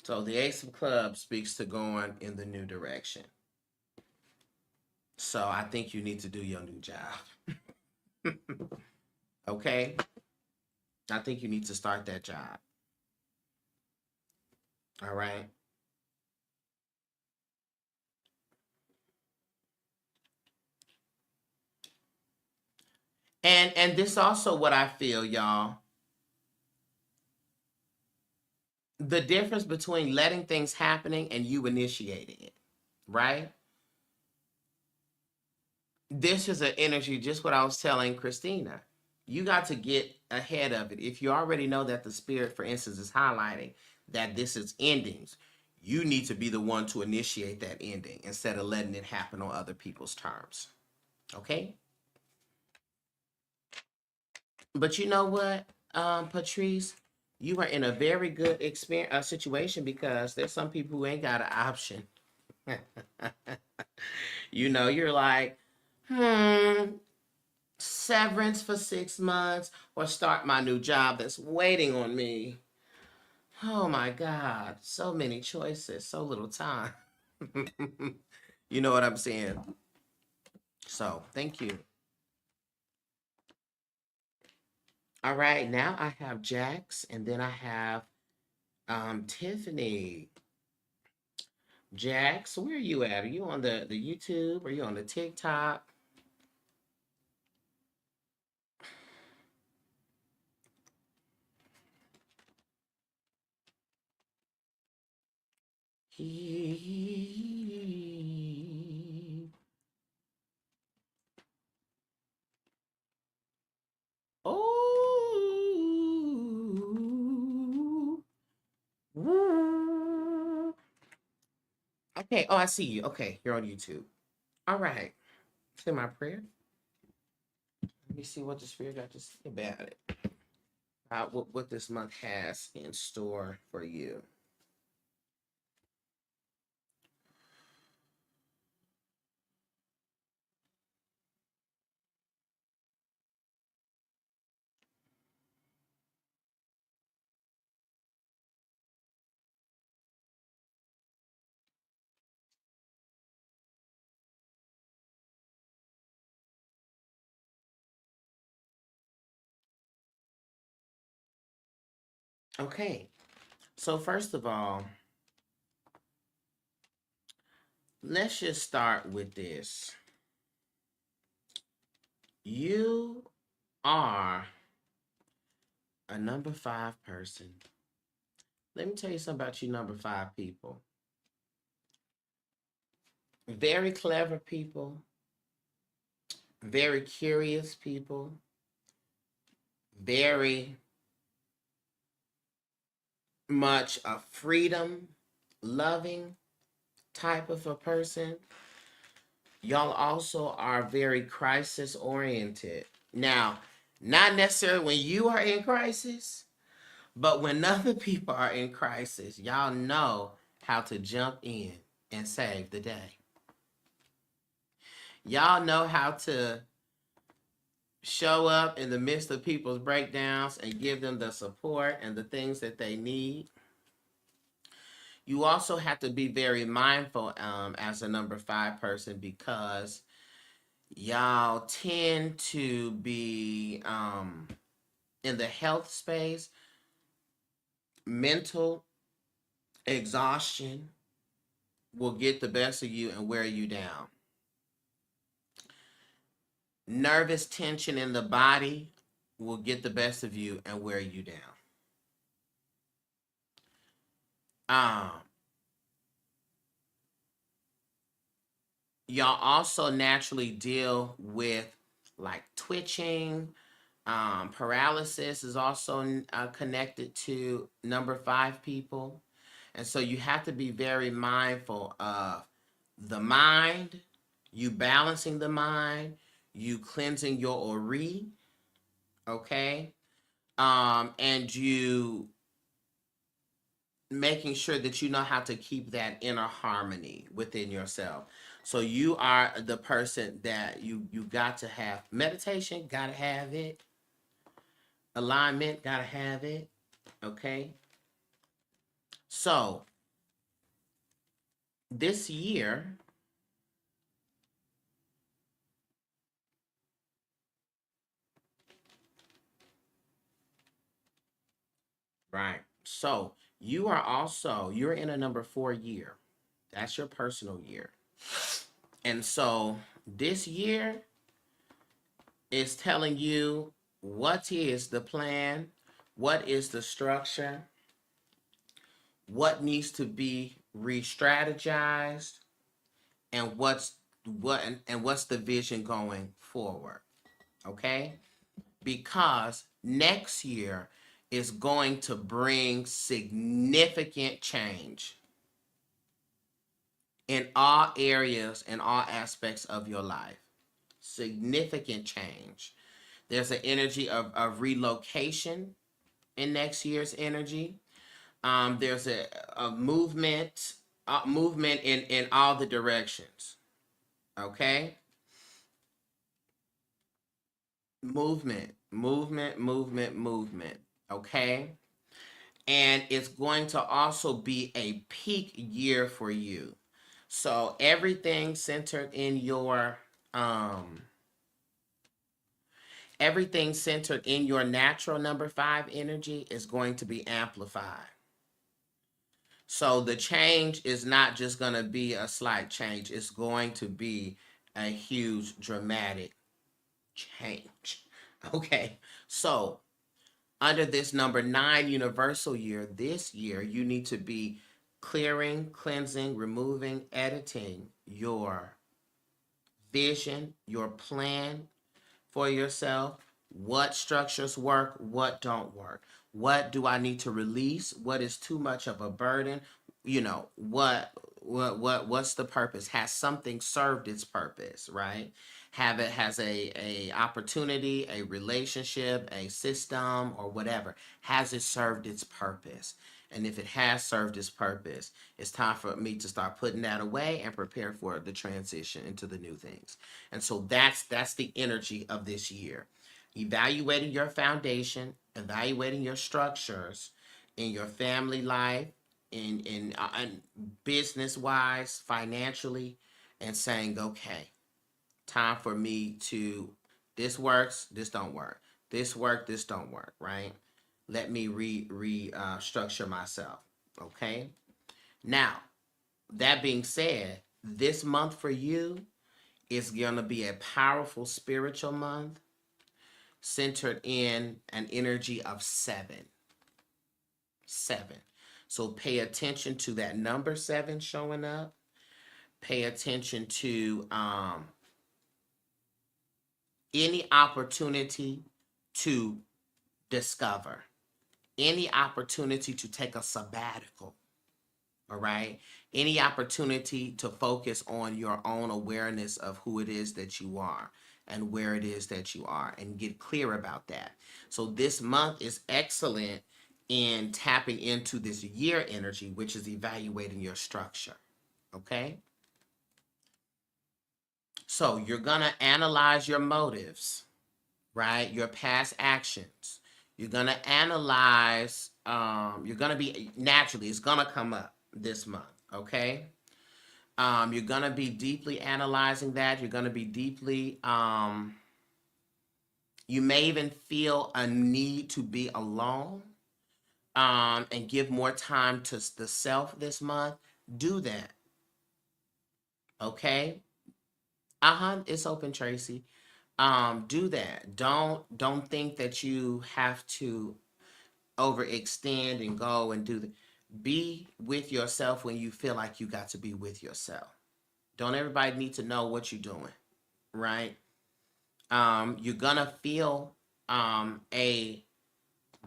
So the Ace of Clubs speaks to going in the new direction. So I think you need to do your new job. Okay? I think you need to start that job. All right? And this also what I feel, y'all. The difference between letting things happening and you initiating it, right? This is an energy, just what I was telling Christina. You got to get ahead of it. If you already know that the spirit, for instance, is highlighting that this is endings, you need to be the one to initiate that ending instead of letting it happen on other people's terms. Okay? But you know what, Patrice? You are in a very good experience situation because there's some people who ain't got an option. You're like, hmm, severance for 6 months or start my new job that's waiting on me. Oh my God, so many choices, so little time. You know what I'm saying? So, thank you. All right, now I have Jax and then I have Tiffany. Jax, where are you at? Are you on the YouTube? Are you on the TikTok? Oh. Okay. Oh, I see you. Okay, you're on YouTube. All right. Say my prayer. Let me see what the spirit got to say about it. what this month has in store for you. Okay, so first of all, let's just start with this. You are a number 5 person. Let me tell you something about you number 5 people. Very clever people, very curious people, very much a freedom loving type of a person. Y'all also are very crisis oriented. Now, not necessarily when you are in crisis, but when other people are in crisis, y'all know how to jump in and save the day. Y'all know how to show up in the midst of people's breakdowns and give them the support and the things that they need. You also have to be very mindful as a number 5 person, because y'all tend to be in the health space. Mental exhaustion will get the best of you and wear you down. Nervous tension in the body will get the best of you and wear you down. Um, y'all also naturally deal with like twitching. Paralysis is also connected to number 5 people. And so you have to be very mindful of the mind, you balancing the mind, you cleansing your ori, okay? And you making sure that you know how to keep that inner harmony within yourself. So you are the person that you got to have meditation, got to have it. Alignment, got to have it. Okay? So, this year, right? So, you're in a number 4 year. That's your personal year. And so, this year is telling you what is the plan, what is the structure, what needs to be re-strategized, and what's the vision going forward. Okay? Because next year is going to bring significant change in all areas and all aspects of your life. Significant change. There's an energy of relocation in next year's energy. There's a movement in all the directions. Okay? Movement. Okay? And it's going to also be a peak year for you. So everything centered in your natural number 5 energy is going to be amplified. So the change is not just going to be a slight change, it's going to be a huge dramatic change. Okay. So under this number 9 universal year, this year, you need to be clearing, cleansing, removing, editing your vision, your plan for yourself. What structures work, what don't work? What do I need to release? What is too much of a burden? You know, what's the purpose? Has something served its purpose, right? have it has a opportunity, a relationship, a system, or whatever. Has it served its purpose? And if it has served its purpose, it's time for me to start putting that away and prepare for the transition into the new things. And so that's the energy of this year. Evaluating your foundation, evaluating your structures in your family life, in business wise, financially, and saying, okay, time for me to, this works, this don't work, this work, this don't work, right? Let me structure myself. Okay. Now, that being said, this month for you is gonna be a powerful spiritual month centered in an energy of seven. Seven. So pay attention to that number seven showing up. Pay attention to any opportunity to discover, any opportunity to take a sabbatical, all right? Any opportunity to focus on your own awareness of who it is that you are and where it is that you are and get clear about that. So this month is excellent in tapping into this year energy, which is evaluating your structure, okay? So you're going to analyze your motives, right? Your past actions. You're going to analyze, you're going to be, naturally, it's going to come up this month, okay? You're going to be deeply analyzing that. You're going to be deeply, you may even feel a need to be alone and give more time to the self this month. Do that, okay? It's open, Tracy. Do that. Don't think that you have to overextend and go and do the, be with yourself when you feel like you got to be with yourself. Don't everybody need to know what you're doing, right? You're gonna feel a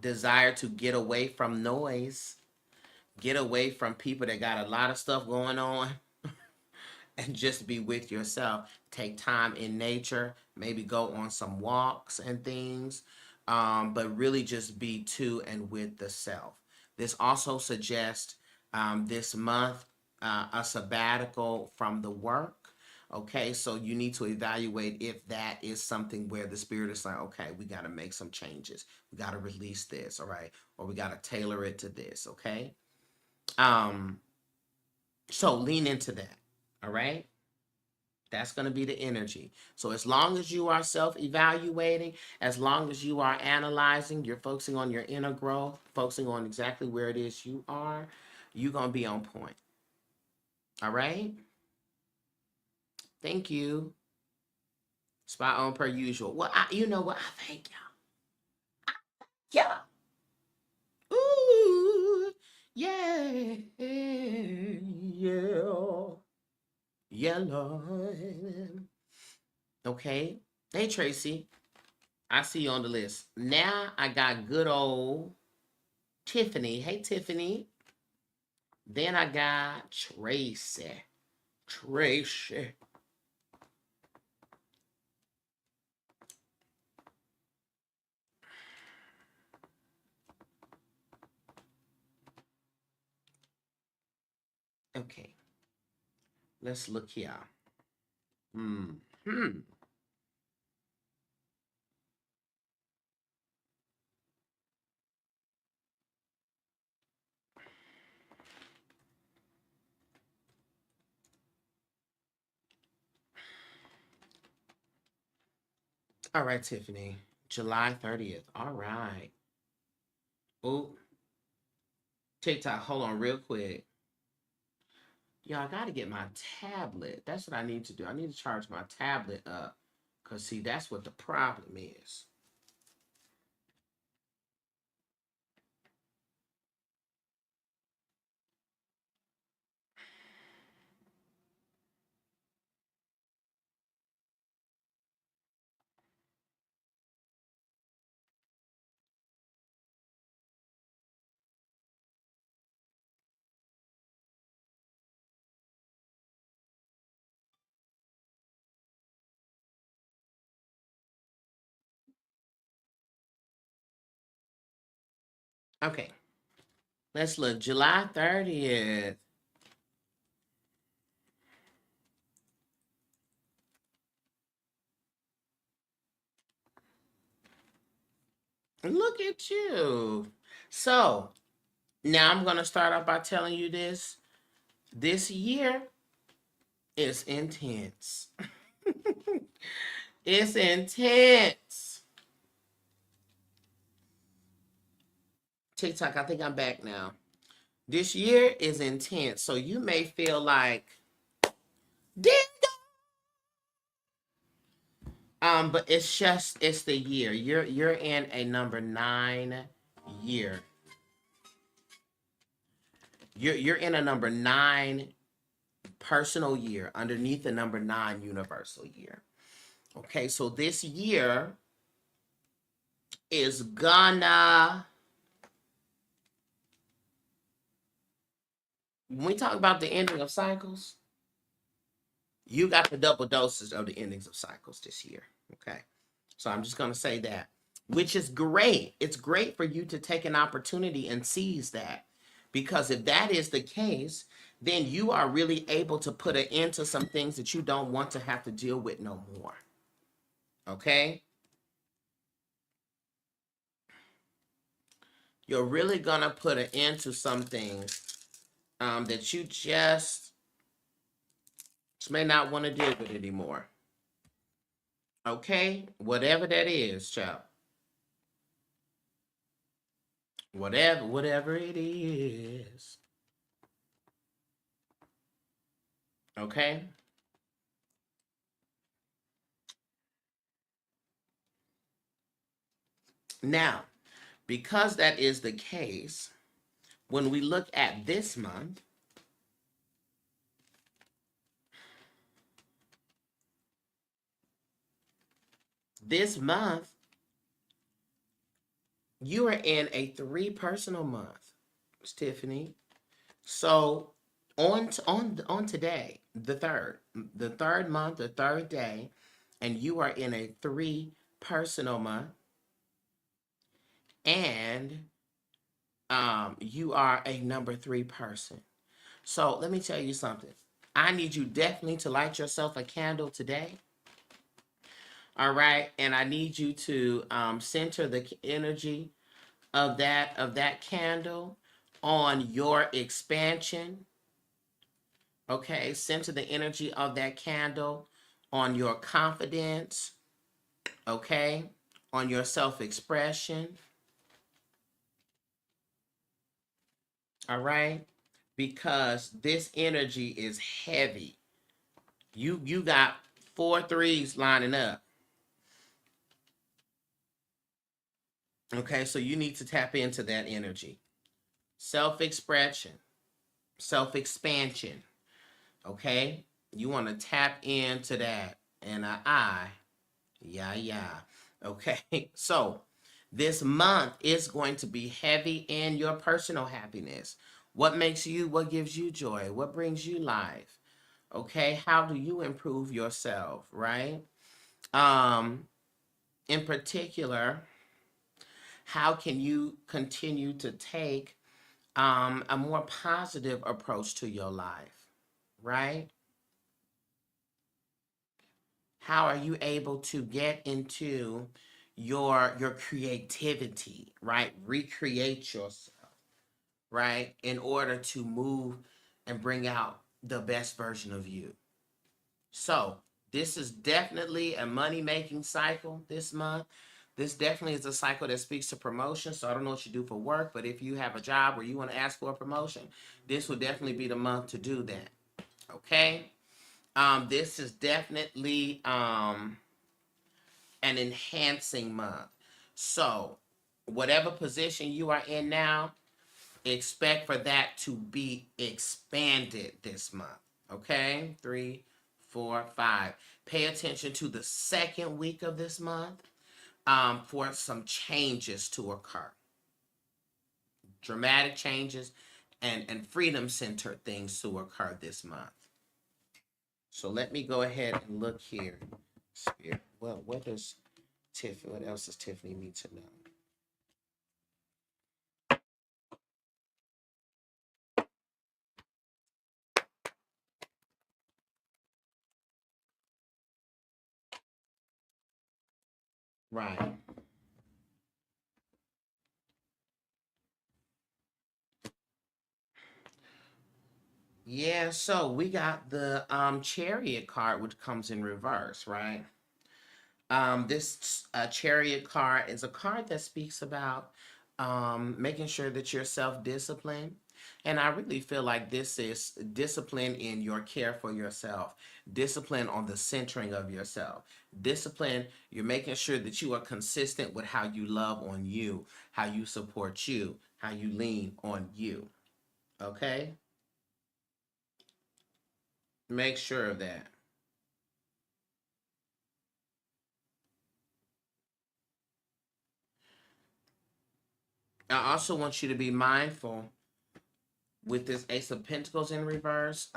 desire to get away from noise, get away from people that got a lot of stuff going on, and just be with yourself. Take time in nature, maybe go on some walks and things, but really just be to and with the self. This also suggests this month a sabbatical from the work. Okay, so you need to evaluate if that is something where the spirit is like, okay, we got to make some changes. We got to release this, all right, or we got to tailor it to this. Okay, um, so lean into that. All right. That's going to be the energy. So as long as you are self-evaluating, as long as you are analyzing, you're focusing on your inner growth, focusing on exactly where it is you are, you're going to be on point. All right? Thank you. Spot on per usual. Well, you know what? I thank y'all. Yeah. Ooh. Yeah. Yeah. Yeah, Lord. Okay. Hey, Tracy. I see you on the list. Now I got good old Tiffany. Hey, Tiffany. Then I got Tracy. Tracy. Okay. Let's look here. Hmm. All right, Tiffany. July 30th. All right. Oh, TikTok. Hold on real quick. Y'all, I got to get my tablet. That's what I need to do. I need to charge my tablet up. Because, see, that's what the problem is. Okay. Let's look. July 30th. Look at you. So now I'm going to start off by telling you this. This year is intense. It's intense. TikTok, I think I'm back now. This year is intense. So you may feel like, but it's the year. You're in a number 9 year. You're in a number 9 personal year underneath the number 9 universal year. Okay, so this year is gonna, when we talk about the ending of cycles, you got the double doses of the endings of cycles this year. Okay, so I'm just gonna say that, which is great. It's great for you to take an opportunity and seize that, because if that is the case, then you are really able to put an end to some things that you don't want to have to deal with no more. Okay, you're really gonna put an end to some things that you just may not want to deal with anymore. Okay, whatever that is, child. Whatever it is. Okay. Now, because that is the case, when we look at this month, you are in a 3 personal month, Tiffany. So on today, the third month, the third day, and you are in a 3 personal month, and you are a number 3 person. So let me tell you something. I need you definitely to light yourself a candle today. All right, and I need you to center the energy of that candle on your expansion. Okay, center the energy of that candle on your confidence. Okay, on your self-expression. All right, because this energy is heavy. You got 4 threes lining up. Okay, so you need to tap into that energy. Self-expression, self-expansion. Okay, you want to tap into that. And yeah. Okay, so this month is going to be heavy in your personal happiness. What gives you joy? What brings you life? Okay, how do you improve yourself, right? In particular, how can you continue to take a more positive approach to your life, right? How are you able to get into your creativity, right? Recreate yourself, right? In order to move and bring out the best version of you. So this is definitely a money-making cycle this month. This definitely is a cycle that speaks to promotion. So I don't know what you do for work, but if you have a job where you want to ask for a promotion, this will definitely be the month to do that. Okay? This is definitely an enhancing month. So whatever position you are in now, expect for that to be expanded this month. Okay? 3, 4, 5. Pay attention to the second week of this month for some changes to occur. Dramatic changes and freedom-centered things to occur this month. So let me go ahead and look here. Spirit. Well, what else does Tiffany need to know? Right. Yeah, so we got the chariot card, which comes in reverse, right? This chariot card is a card that speaks about making sure that you're self-disciplined. And I really feel like this is discipline in your care for yourself, discipline on the centering of yourself, discipline. You're making sure that you are consistent with how you love on you, how you support you, how you lean on you. Okay? Make sure of that. I also want you to be mindful with this Ace of Pentacles in reverse.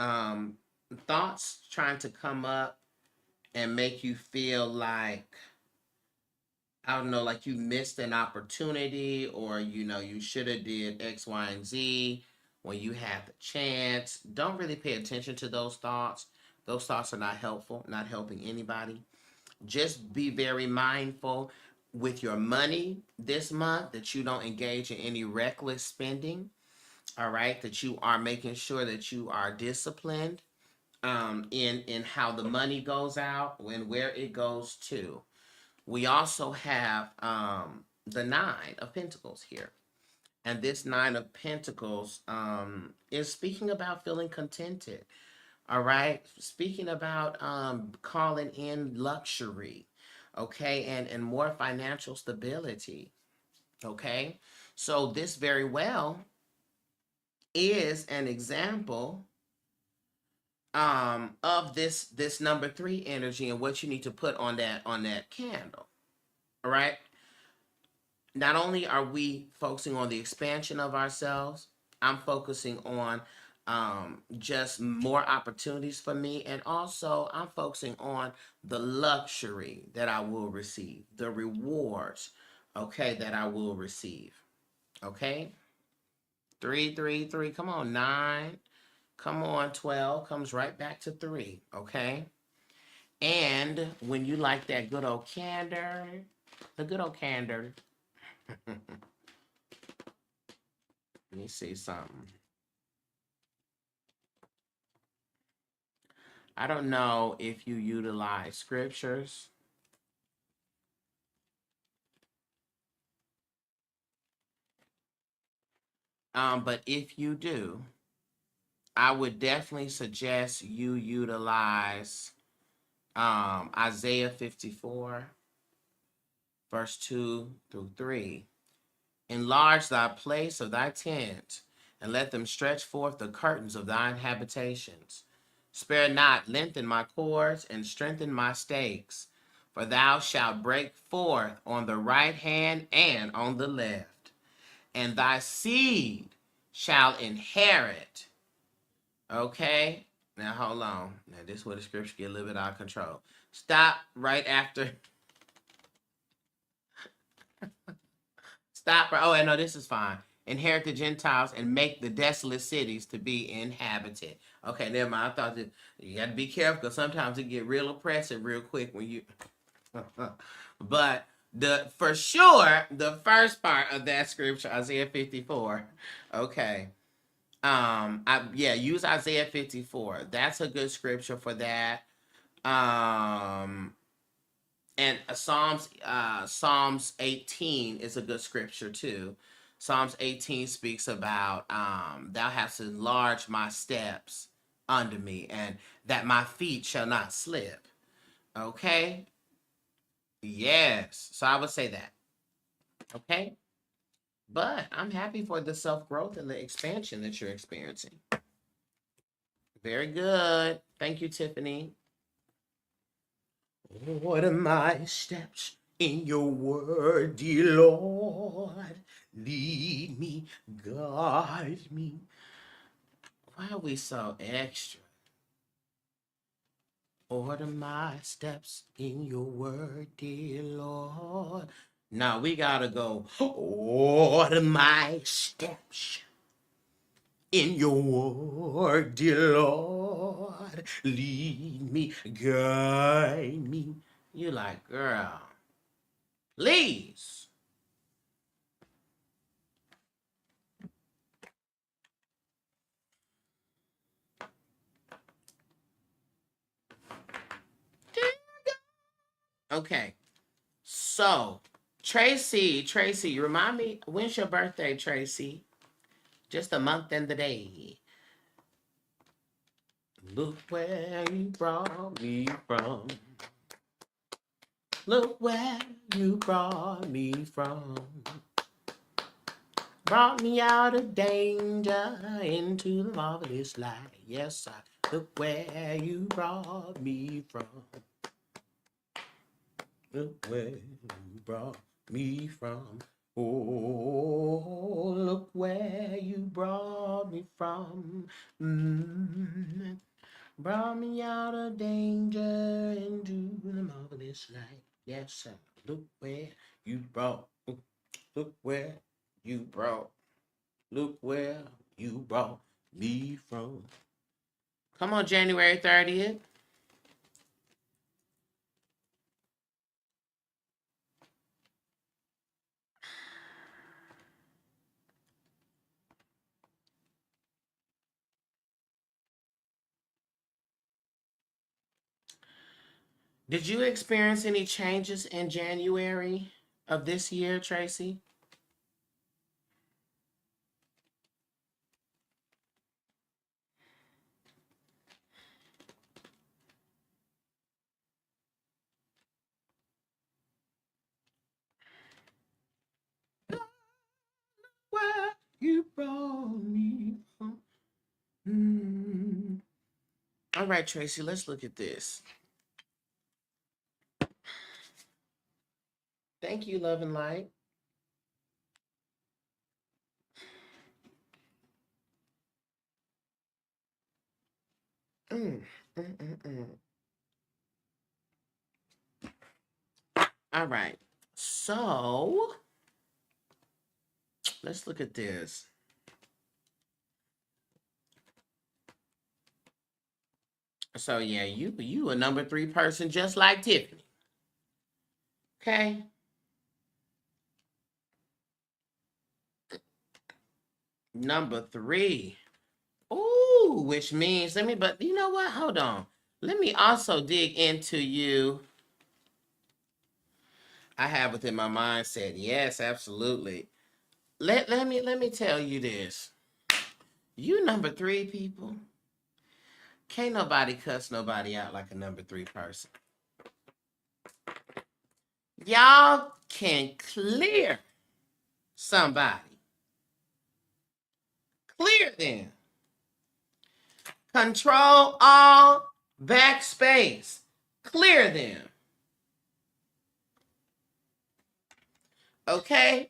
Thoughts trying to come up and make you feel like, I don't know, like you missed an opportunity, or you should have did X, Y, and Z when you had the chance. Don't really pay attention to those thoughts. Those thoughts are not helpful, not helping anybody. Just be very mindful with your money this month that you don't engage in any reckless spending. All right, that you are making sure that you are disciplined in how the money goes out and where it goes to. We also have the Nine of Pentacles here. And this Nine of Pentacles is speaking about feeling contented. All right. Speaking about calling in luxury. Okay. And more financial stability. Okay. So this very well is an example of this number three energy and what you need to put on that candle. All right. Not only are we focusing on the expansion of ourselves, I'm focusing on just more opportunities for me, and also I'm focusing on the luxury that I will receive, the rewards, okay, that I will receive. Okay. Three, three, three. Come on, nine. Come on, 12 comes right back to 3, okay? And when you like that good old candor, the good old candor, let me see something. I don't know if you utilize scriptures, but if you do, I would definitely suggest you utilize Isaiah 54, verse 2 through 3. Enlarge thy place of thy tent, and let them stretch forth the curtains of thine habitations. Spare not, lengthen my cords, and strengthen my stakes. For thou shalt break forth on the right hand and on the left, and thy seed shall inherit. Okay? Now hold on. Now this is where the scripture get a little bit out of control. Stop right after. Stop. Oh, I know this is fine. Inherit the Gentiles and make the desolate cities to be inhabited. Okay, never mind. I thought that you got to be careful because sometimes it get real oppressive real quick when you. But for sure the first part of that scripture, Isaiah 54. Okay. Use Isaiah 54. That's a good scripture for that. Um, and Psalms 18 is a good scripture too. Psalms 18 speaks about thou hast enlarged my steps under me, and that my feet shall not slip. Okay. Yes, so I would say that. Okay. But I'm happy for the self-growth and the expansion that you're experiencing. Very good. Thank you, Tiffany. Order my steps in your word, dear Lord. Lead me, guide me. Why are we so extra? Order my steps in your word, dear Lord. Now we gotta go. Order my steps in your word, dear Lord. Lead me, guide me. You like, girl. Please. Okay. So, Tracy, remind me, when's your birthday, Tracy? Just a month and the day. Look where you brought me from. Look where you brought me from. Brought me out of danger into the marvelous light. Yes, I look where you brought me from. Look where you brought me from. Oh, look where you brought me from. Brought me out of danger into the marvelous light. Yes, sir. Look where you brought. Look where you brought. Look where you brought me from. Come on, January 30th. Did you experience any changes in January of this year, Tracy? Where you brought me from. All right, Tracy, let's look at this. Thank you, Love and Light. Mm, mm, mm, mm. All right. So let's look at this. So yeah, you a number 3 person just like Tiffany. Okay. Number 3. Ooh, which means but you know what? Hold on. Let me also dig into you. I have within my mindset. Yes, absolutely. Let me tell you this. You number 3 people. Can't nobody cuss nobody out like a number 3 person. Y'all can clear somebody. Clear them. Control all backspace. Clear them. Okay?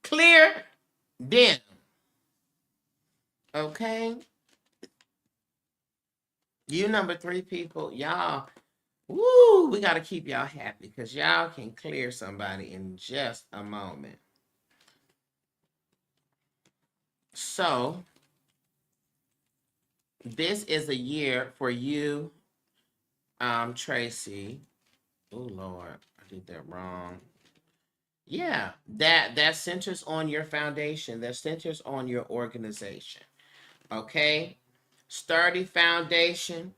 Clear them. Okay? You number 3 people, y'all, woo, we got to keep y'all happy because y'all can clear somebody in just a moment. So, this is a year for you, Tracy. Oh, Lord, I did that wrong. Yeah, that centers on your foundation. That centers on your organization. Okay? Sturdy foundation.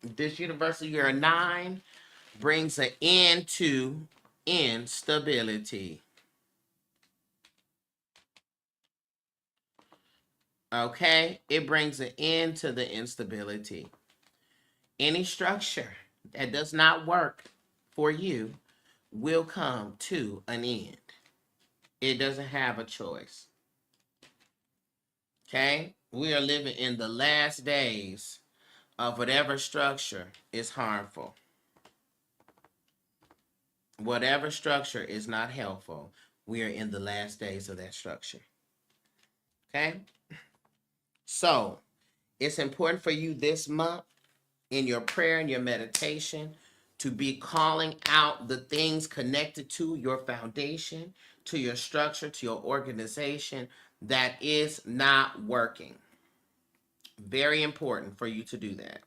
This University Year 9 brings an end to instability. Okay? It brings an end to the instability. Any structure that does not work for you will come to an end. It doesn't have a choice. Okay? We are living in the last days of whatever structure is harmful. Whatever structure is not helpful, we are in the last days of that structure. Okay? So, it's important for you this month in your prayer and your meditation to be calling out the things connected to your foundation, to your structure, to your organization that is not working. Very important for you to do that.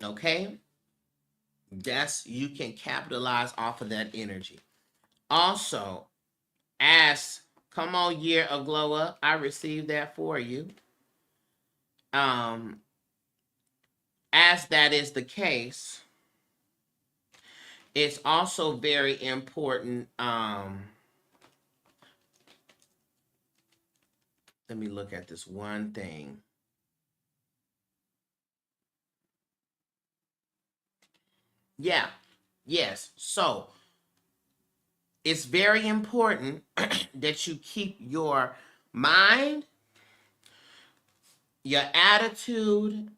Okay? You can capitalize off of that energy. Also, as come on, year of glow up, I received that for you. Um, as that is the case, it's also very important. Let me look at this one thing. Yeah, yes. So it's very important that you keep your mind, your attitude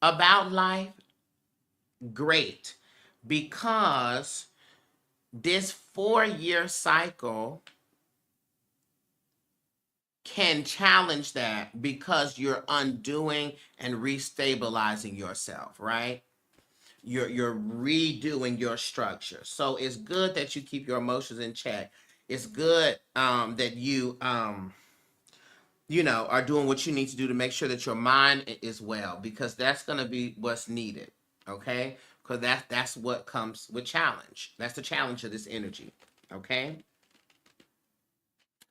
about life great, because this 4-year cycle can challenge that because you're undoing and restabilizing yourself, right? You're redoing your structure. So it's good that you keep your emotions in check. It's good that you know, are doing what you need to do to make sure that your mind is well, because that's going to be what's needed. Okay, because that's what comes with challenge. That's the challenge of this energy. Okay,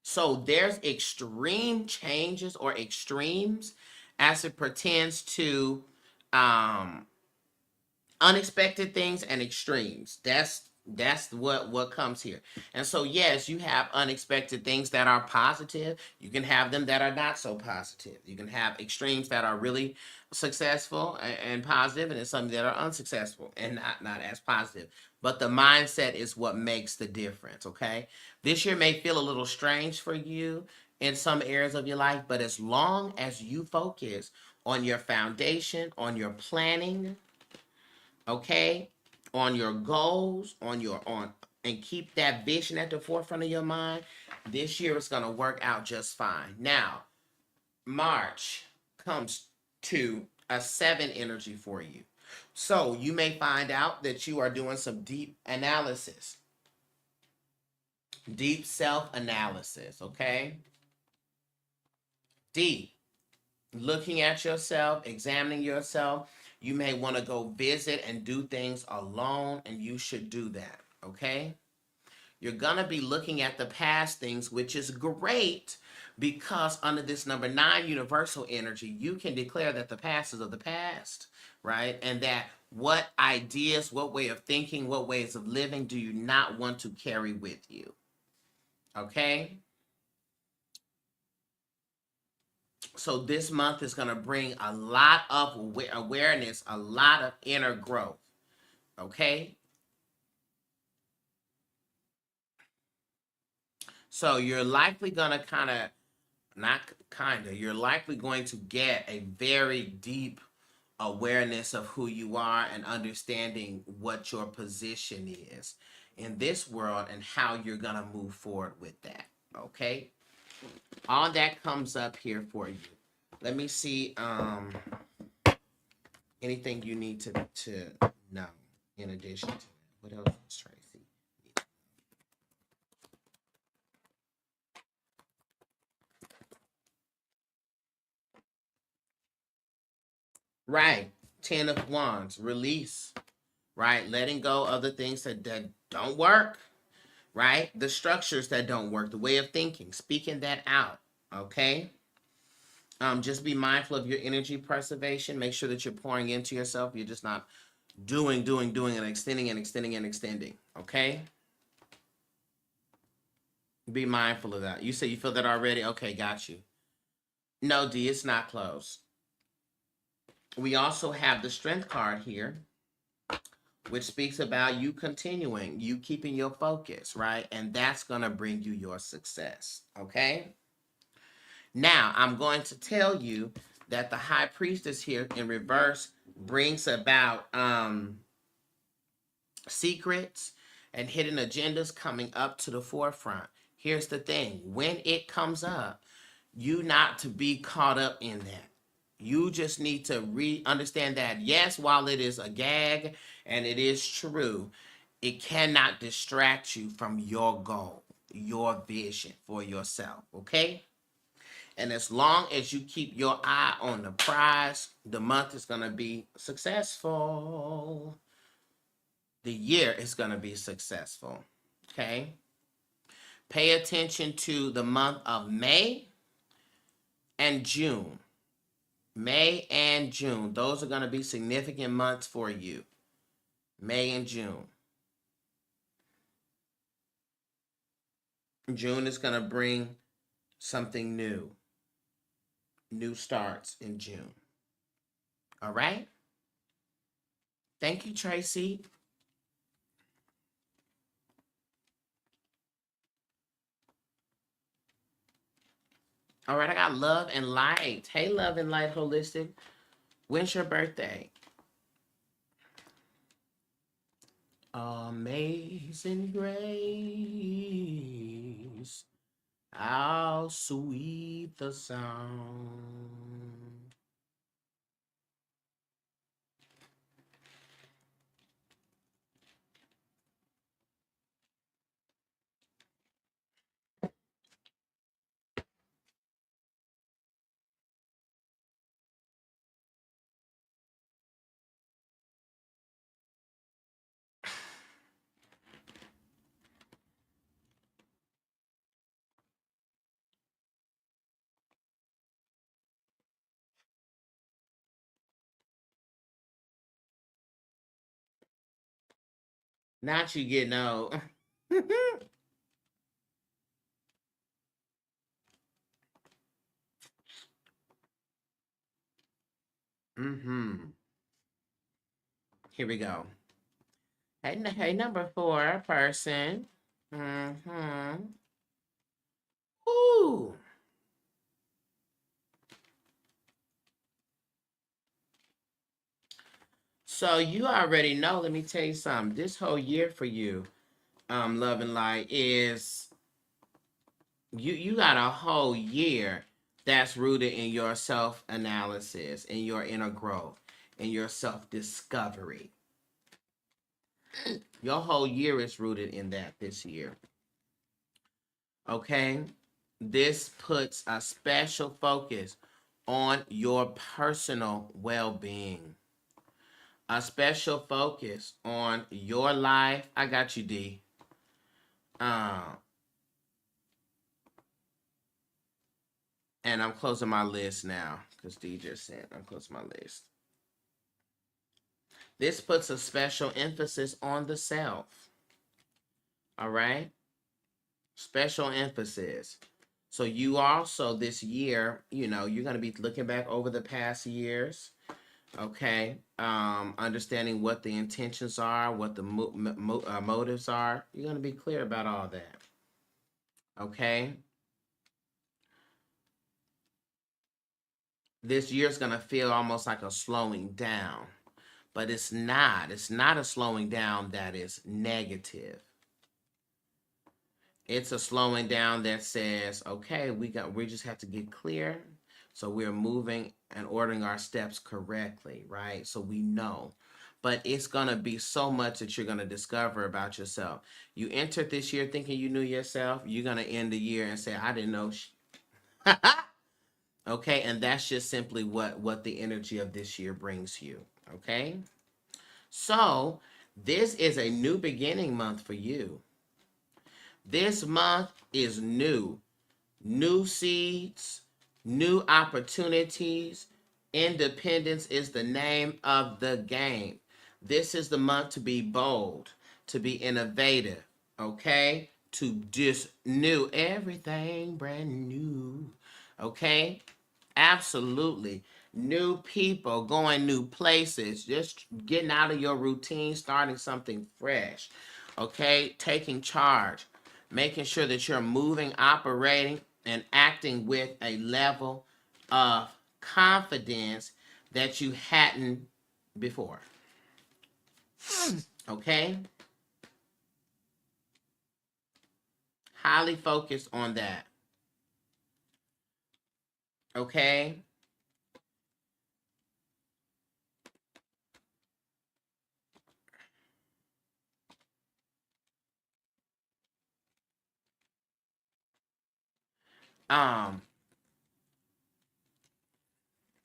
so there's extreme changes or extremes as it pertains to um unexpected things and extremes. That's what comes here. And so yes, you have unexpected things that are positive. You can have them that are not so positive. You can have extremes that are really successful and positive, and then some that are unsuccessful and not as positive. But the mindset is what makes the difference. Okay, this year may feel a little strange for you in some areas of your life, but as long as you focus on your foundation, on your planning, okay, on your goals, and keep that vision at the forefront of your mind, this year is going to work out just fine. Now, March comes to a 7 energy for you. So you may find out that you are doing some deep analysis, deep self analysis, okay? Deep. Looking at yourself, examining yourself. You may want to go visit and do things alone, and you should do that, okay? You're going to be looking at the past things, which is great, because under this number 9 universal energy, you can declare that the past is of the past, right? And that what ideas, what way of thinking, what ways of living do you not want to carry with you, okay? So this month is going to bring a lot of awareness, a lot of inner growth, okay? So you're likely going to you're likely going to get a very deep awareness of who you are and understanding what your position is in this world and how you're going to move forward with that, okay? All that comes up here for you. Let me see anything you need to know in addition to that. What else is Tracy? Right. 10 of Wands, release, right? Letting go of the things that don't work, right? The structures that don't work, the way of thinking, speaking that out, okay? Just be mindful of your energy preservation. Make sure that you're pouring into yourself. You're just not doing, and extending and extending and extending, okay? Be mindful of that. You say you feel that already? Okay, got you. No, D, it's not close. We also have the Strength card here, which speaks about you continuing, you keeping your focus, right? And that's going to bring you your success, okay? Now, I'm going to tell you that the High Priestess here in reverse brings about secrets and hidden agendas coming up to the forefront. Here's the thing. When it comes up, you not to be caught up in that. You just need to understand that, yes, while it is a gag and it is true, it cannot distract you from your goal, your vision for yourself, okay? And as long as you keep your eye on the prize, the month is going to be successful. The year is going to be successful. Okay? Pay attention to the month of May and June. May and June. Those are going to be significant months for you. May and June. June is going to bring something new. New starts in June. All right? Thank you, Tracy. All right, I got Love and Light. Hey, Love and Light Holistic. When's your birthday? Amazing grace, how sweet the sound. Not you getting old. Mm-hmm. Here we go. Hey, number 4 person. Mm-hmm. Ooh. So you already know, let me tell you something. This whole year for you, Love and Light, is you got a whole year that's rooted in your self-analysis, in your inner growth, in your self-discovery. Your whole year is rooted in that this year. Okay? This puts a special focus on your personal well-being. A special focus on your life. I got you, D. And I'm closing my list now because D just said I'm closing my list. This puts a special emphasis on the self. All right? Special emphasis. So you also this year, you're going to be looking back over the past years. Okay? Understanding what the intentions are, what the motives are. You're going to be clear about all that. Okay? This year's going to feel almost like a slowing down. But it's not. It's not a slowing down that is negative. It's a slowing down that says, okay, we just have to get clear. So we're moving and ordering our steps correctly, right? So we know. But it's going to be so much that you're going to discover about yourself. You entered this year thinking you knew yourself. You're going to end the year and say, I didn't know. Okay, and that's just simply what the energy of this year brings you. Okay? So, this is a new beginning month for you. This month is new. New seeds, new opportunities. Independence is the name of the game. This is the month to be bold, to be innovative, okay? To just new everything brand new, okay? Absolutely. New people, going new places, just getting out of your routine, starting something fresh. Okay? Taking charge, making sure that you're moving, operating, and acting with a level of confidence that you hadn't before. Okay? Highly focused on that. Okay? Um,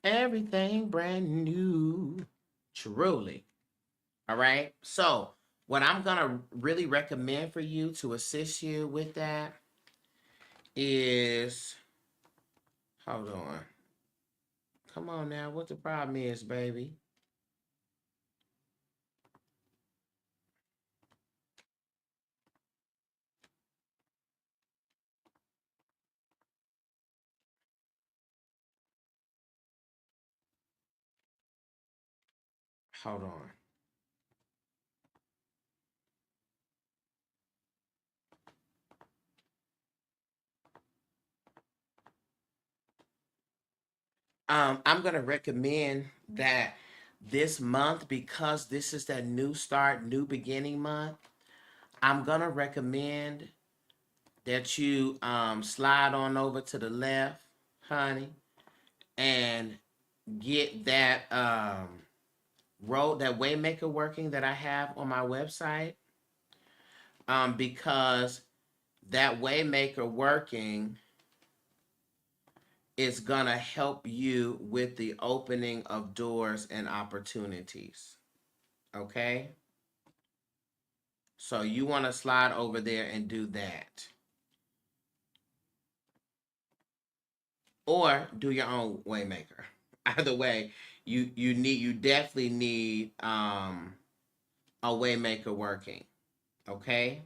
Everything brand new. Truly. All right. So What I'm going to really recommend for you to assist you with that is, hold on. Come on now. What the problem is, baby? Hold on. I'm going to recommend that this month, because this is that new start, new beginning month, I'm going to recommend that you slide on over to the left, honey, and get that road, that Waymaker working that I have on my website, because that Waymaker working is gonna help you with the opening of doors and opportunities. Okay? So you want to slide over there and do that. Or do your own Waymaker. Either way, you definitely need a Waymaker working. Okay?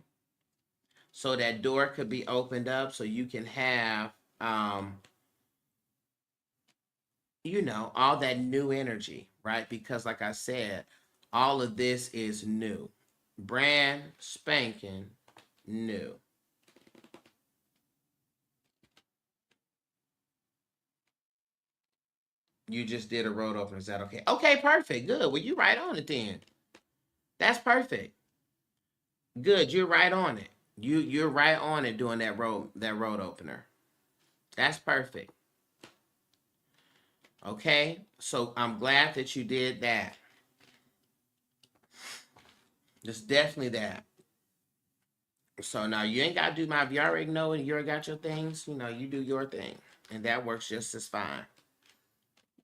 So that door could be opened up so you can have all that new energy, right? Because like I said, all of this is new. Brand spanking new. You just did a road opener. Is that okay? Okay, perfect. Good. Well, you right on it then. That's perfect. Good. You're right on it. You're right on it doing that road opener. That's perfect. Okay. So I'm glad that you did that. It's definitely that. So now you ain't gotta do my. If you already know and you already got your things, you do your thing, and that works just as fine.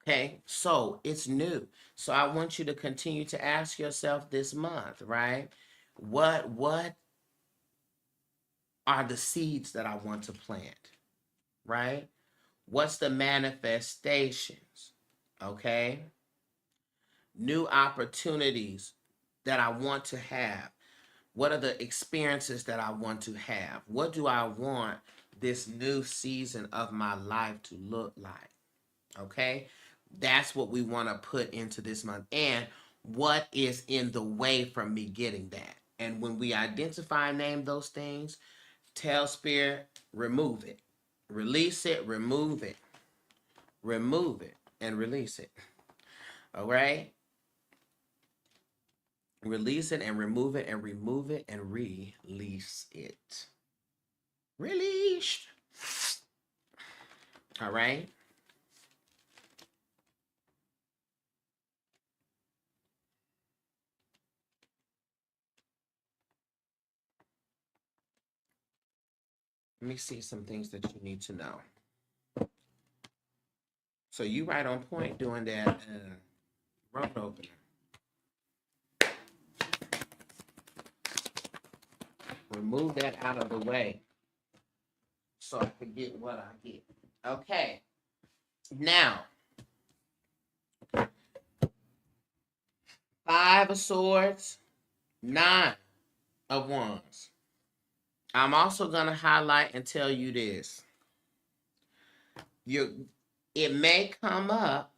Okay. So it's new. So I want you to continue to ask yourself this month, right? What are the seeds that I want to plant, right? What's the manifestations? Okay. New opportunities that I want to have. What are the experiences that I want to have? What do I want this new season of my life to look like? Okay. That's what we want to put into this month. And what is in the way from me getting that? And when we identify and name those things, tell Spirit, remove it. Release it, remove it, and release it. All right? Release it and remove it and remove it and release it. Released. All right? Let me see some things that you need to know. So you right on point doing that road opener. Remove that out of the way so I can get what I get. Okay. Now, 5 of Swords, 9 of Wands. I'm also going to highlight and tell you this. It may come up,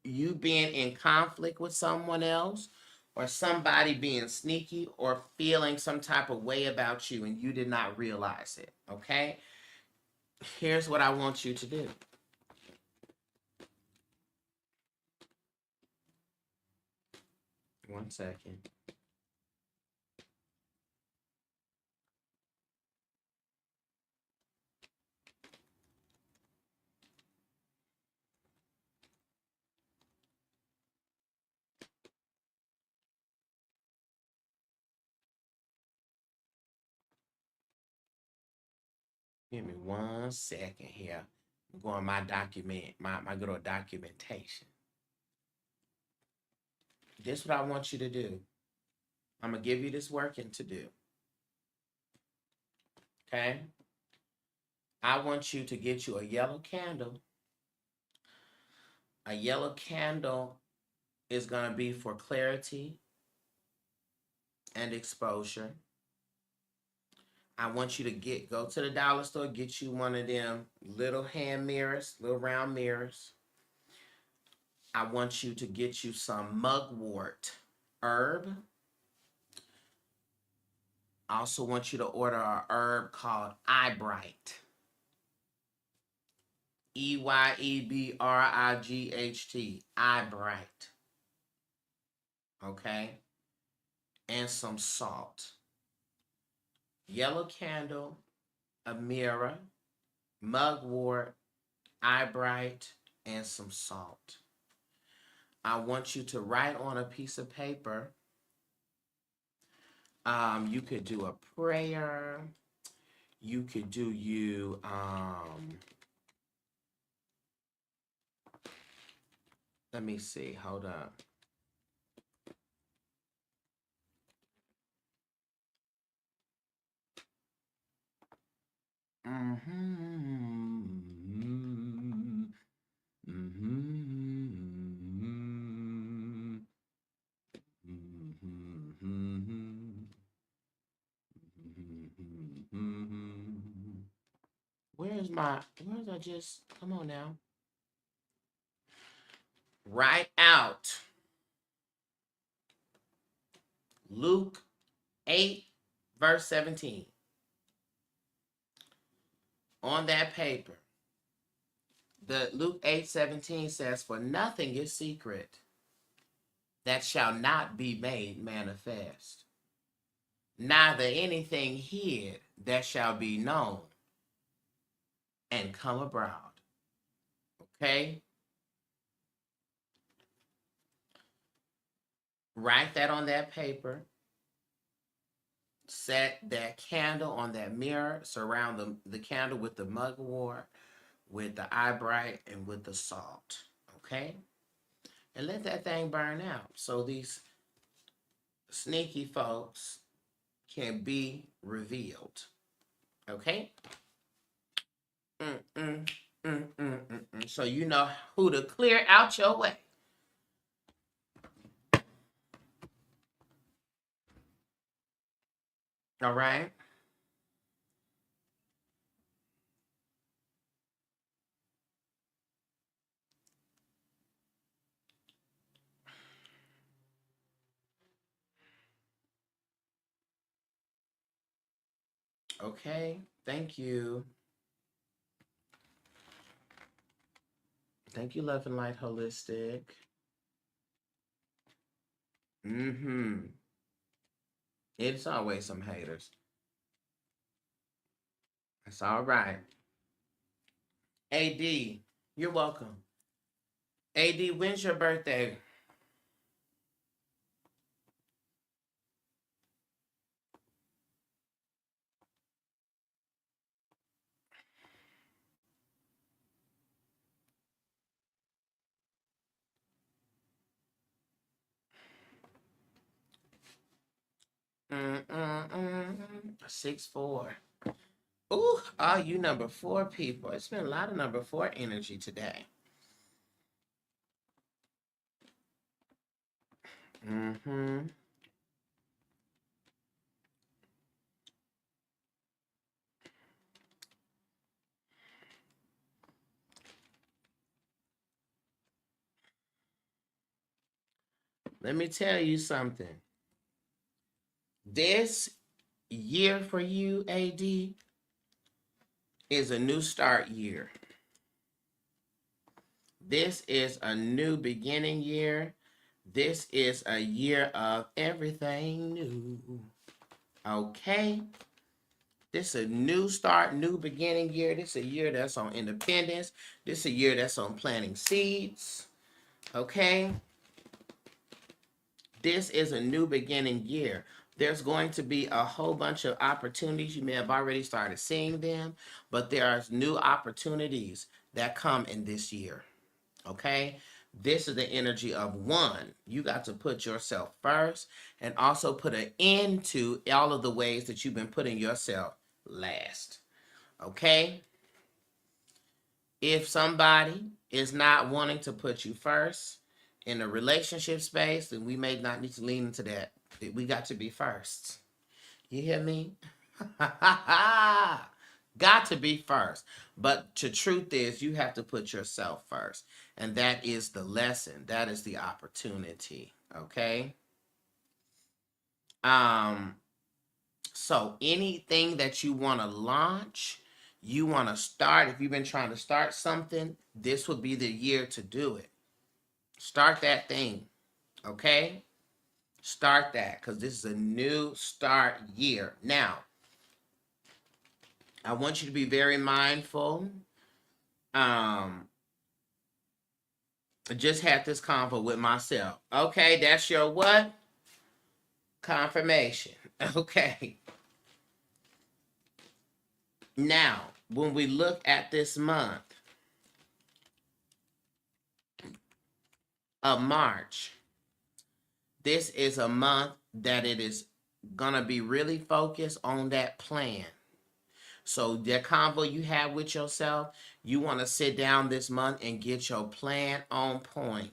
you being in conflict with someone else, or somebody being sneaky or feeling some type of way about you and you did not realize it. Okay? Here's what I want you to do. One second. Give me 1 second here. I'm going my good old documentation. This is what I want you to do. I'm going to give you this working to do. Okay? I want you to get you a yellow candle. A yellow candle is going to be for clarity and exposure. I want you to go to the dollar store, get you one of them little hand mirrors, little round mirrors. I want you to get you some mugwort herb. I also want you to order a herb called Eyebright. Eyebright. Eyebright. Okay? And some salt. Yellow candle, a mirror, mugwort, Eyebright, and some salt. I want you to write on a piece of paper. You could do a prayer. You could do let me see, hold up. Where's I just, come on now. Write out Luke 8, verse 17. On that paper. The Luke 8:17 says, "For nothing is secret that shall not be made manifest, neither anything hid that shall be known and come abroad." Okay? Write that on that paper. Set that candle on that mirror. Surround the candle with the mugwort, with the Eyebright, and with the salt. Okay? And let that thing burn out so these sneaky folks can be revealed. Okay? So you know who to clear out your way. All right? Okay. Thank you. Thank you, Love and Light Holistic. It's always some haters. It's all right. AD, you're welcome. AD, when's your birthday? Mm-mm-mm. 6'4". Ooh, oh, you number 4 people. It's been a lot of number 4 energy today. Let me tell you something. This year for you, AD, is a new start year. This is a new beginning year. This is a year of everything new. Okay? This is a new start, new beginning year. This is a year that's on independence. This is a year that's on planting seeds. Okay? This is a new beginning year. There's going to be a whole bunch of opportunities. You may have already started seeing them, but there are new opportunities that come in this year. Okay? This is the energy of one. You got to put yourself first and also put an end to all of the ways that you've been putting yourself last. Okay? If somebody is not wanting to put you first in a relationship space, then we may not need to lean into that. We got to be first. You hear me? Got to be first. But the truth is, you have to put yourself first. And that is the lesson. That is the opportunity. Okay? So anything that you want to launch, you want to start, if you've been trying to start something, this would be the year to do it. Start that thing. Okay? Start that, because this is a new start year. Now, I want you to be very mindful. I just had this convo with myself. Okay, that's your what? Confirmation. Okay. Now, when we look at this month of March, this is a month that it is going to be really focused on that plan. So the convo you have with yourself, you want to sit down this month and get your plan on point.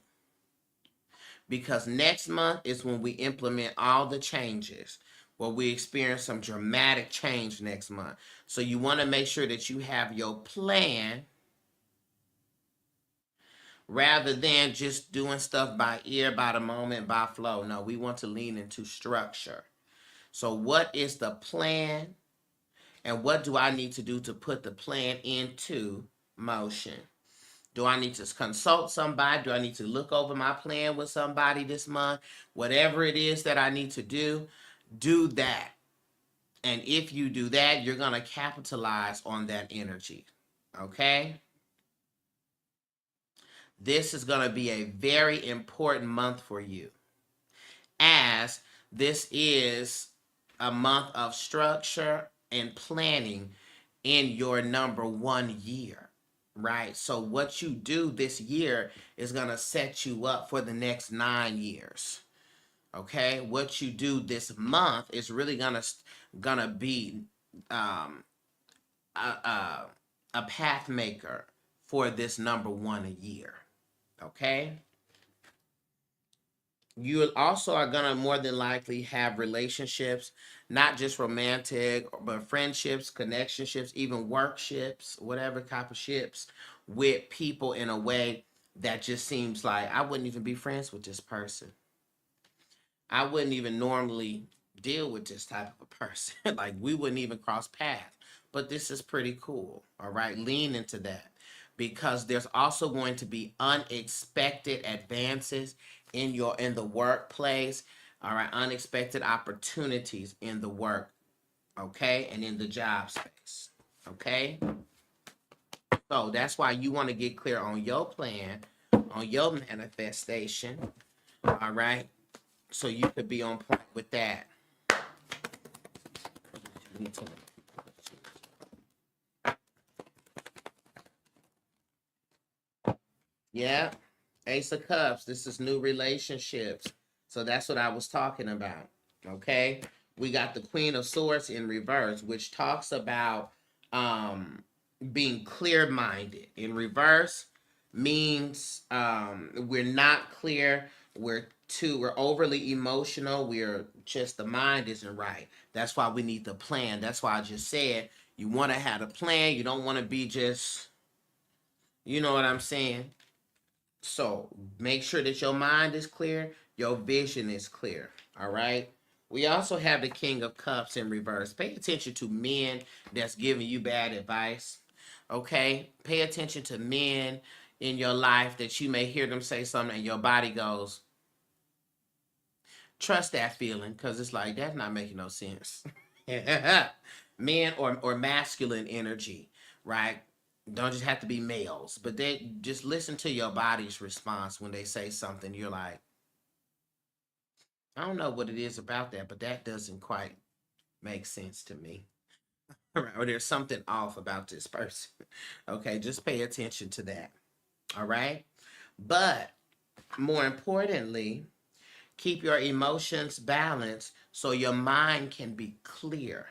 Because next month is when we implement all the changes, where we experience some dramatic change next month. So you want to make sure that you have your plan rather than just doing stuff by ear, by the moment, by flow. No, we want to lean into structure. So what is the plan? And what do I need to do to put the plan into motion? Do I need to consult somebody? Do I need to look over my plan with somebody this month? Whatever it is that I need to do that. And if you do that, you're going to capitalize on that energy. Okay? This is going to be a very important month for you, as this is a month of structure and planning in your number 1 year, right? So what you do this year is going to set you up for the next 9 years. Okay? What you do this month is really going to be a path maker for this number 1 a year. Okay? You also are going to more than likely have relationships, not just romantic, but friendships, connectionships, even workships, whatever type of ships, with people in a way that just seems like I wouldn't even be friends with this person. I wouldn't even normally deal with this type of a person. Like, we wouldn't even cross paths. But this is pretty cool. All right. Lean into that, because there's also going to be unexpected advances in the workplace. All right. Unexpected opportunities in the work. Okay. And in the job space. Okay. So that's why you want to get clear on your plan, on your manifestation. All right. So you could be on point with that. Yeah. Ace of Cups. This is new relationships. So that's what I was talking about. Okay. We got the Queen of Swords in reverse, which talks about being clear-minded. In reverse means we're not clear. We're overly emotional. We're just, the mind isn't right. That's why we need the plan. That's why I just said you want to have a plan. You don't want to be just, you know what I'm saying? So make sure that your mind is clear, your vision is clear. All right. We also have the King of Cups in reverse. Pay attention to men that's giving you bad advice. Okay. Pay attention to men in your life that you may hear them say something and your body goes, trust that feeling, because it's like, that's not making no sense. Men or masculine energy, right? Don't just have to be males, but they just listen to your body's response when they say something. You're like, I don't know what it is about that, but that doesn't quite make sense to me. Or there's something off about this person. Okay, just pay attention to that. All right. But more importantly, keep your emotions balanced so your mind can be clear,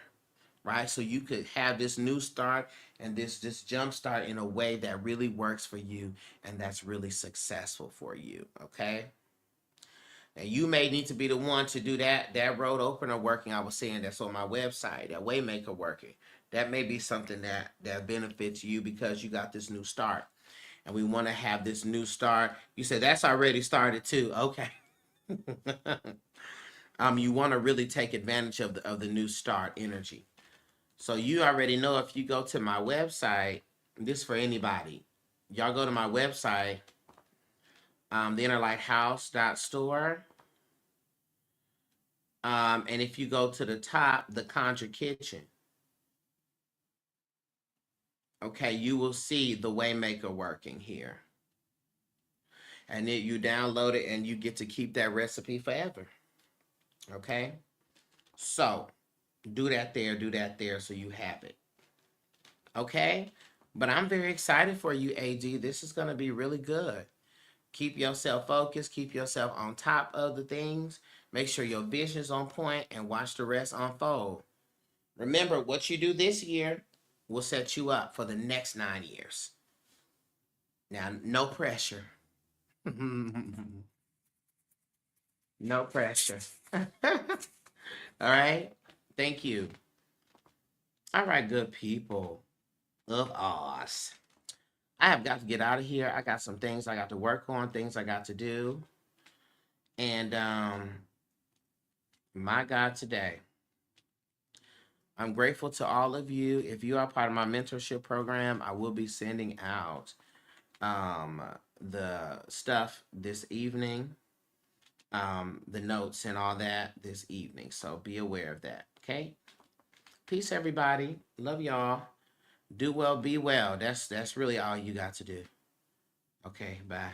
right? So you could have this new start and this jump start in a way that really works for you and that's really successful for you, okay? And you may need to be the one to do that road opener working I was saying that's on my website, that Waymaker working. That may be something that benefits you because you got this new start. And we want to have this new start. You said that's already started too. Okay. You want to really take advantage of the new start energy. So you already know if you go to my website, this for anybody. Y'all go to my website, theinnerlighthouse.store. And if you go to the top, the Conjure Kitchen, okay, you will see the Waymaker working here. And then you download it and you get to keep that recipe forever. Okay? So do that there so you have it. Okay? But I'm very excited for you, AD. This is going to be really good. Keep yourself focused. Keep yourself on top of the things. Make sure your vision is on point and watch the rest unfold. Remember, what you do this year will set you up for the next 9 years. Now, no pressure. No pressure. All right? Thank you. All right, good people of Oz. I have got to get out of here. I got some things I got to work on, things I got to do. And my God, today, I'm grateful to all of you. If you are part of my mentorship program, I will be sending out the stuff this evening, the notes and all that this evening. So be aware of that. Okay. Peace, everybody. Love y'all. Do well, be well. That's really all you got to do. Okay. Bye.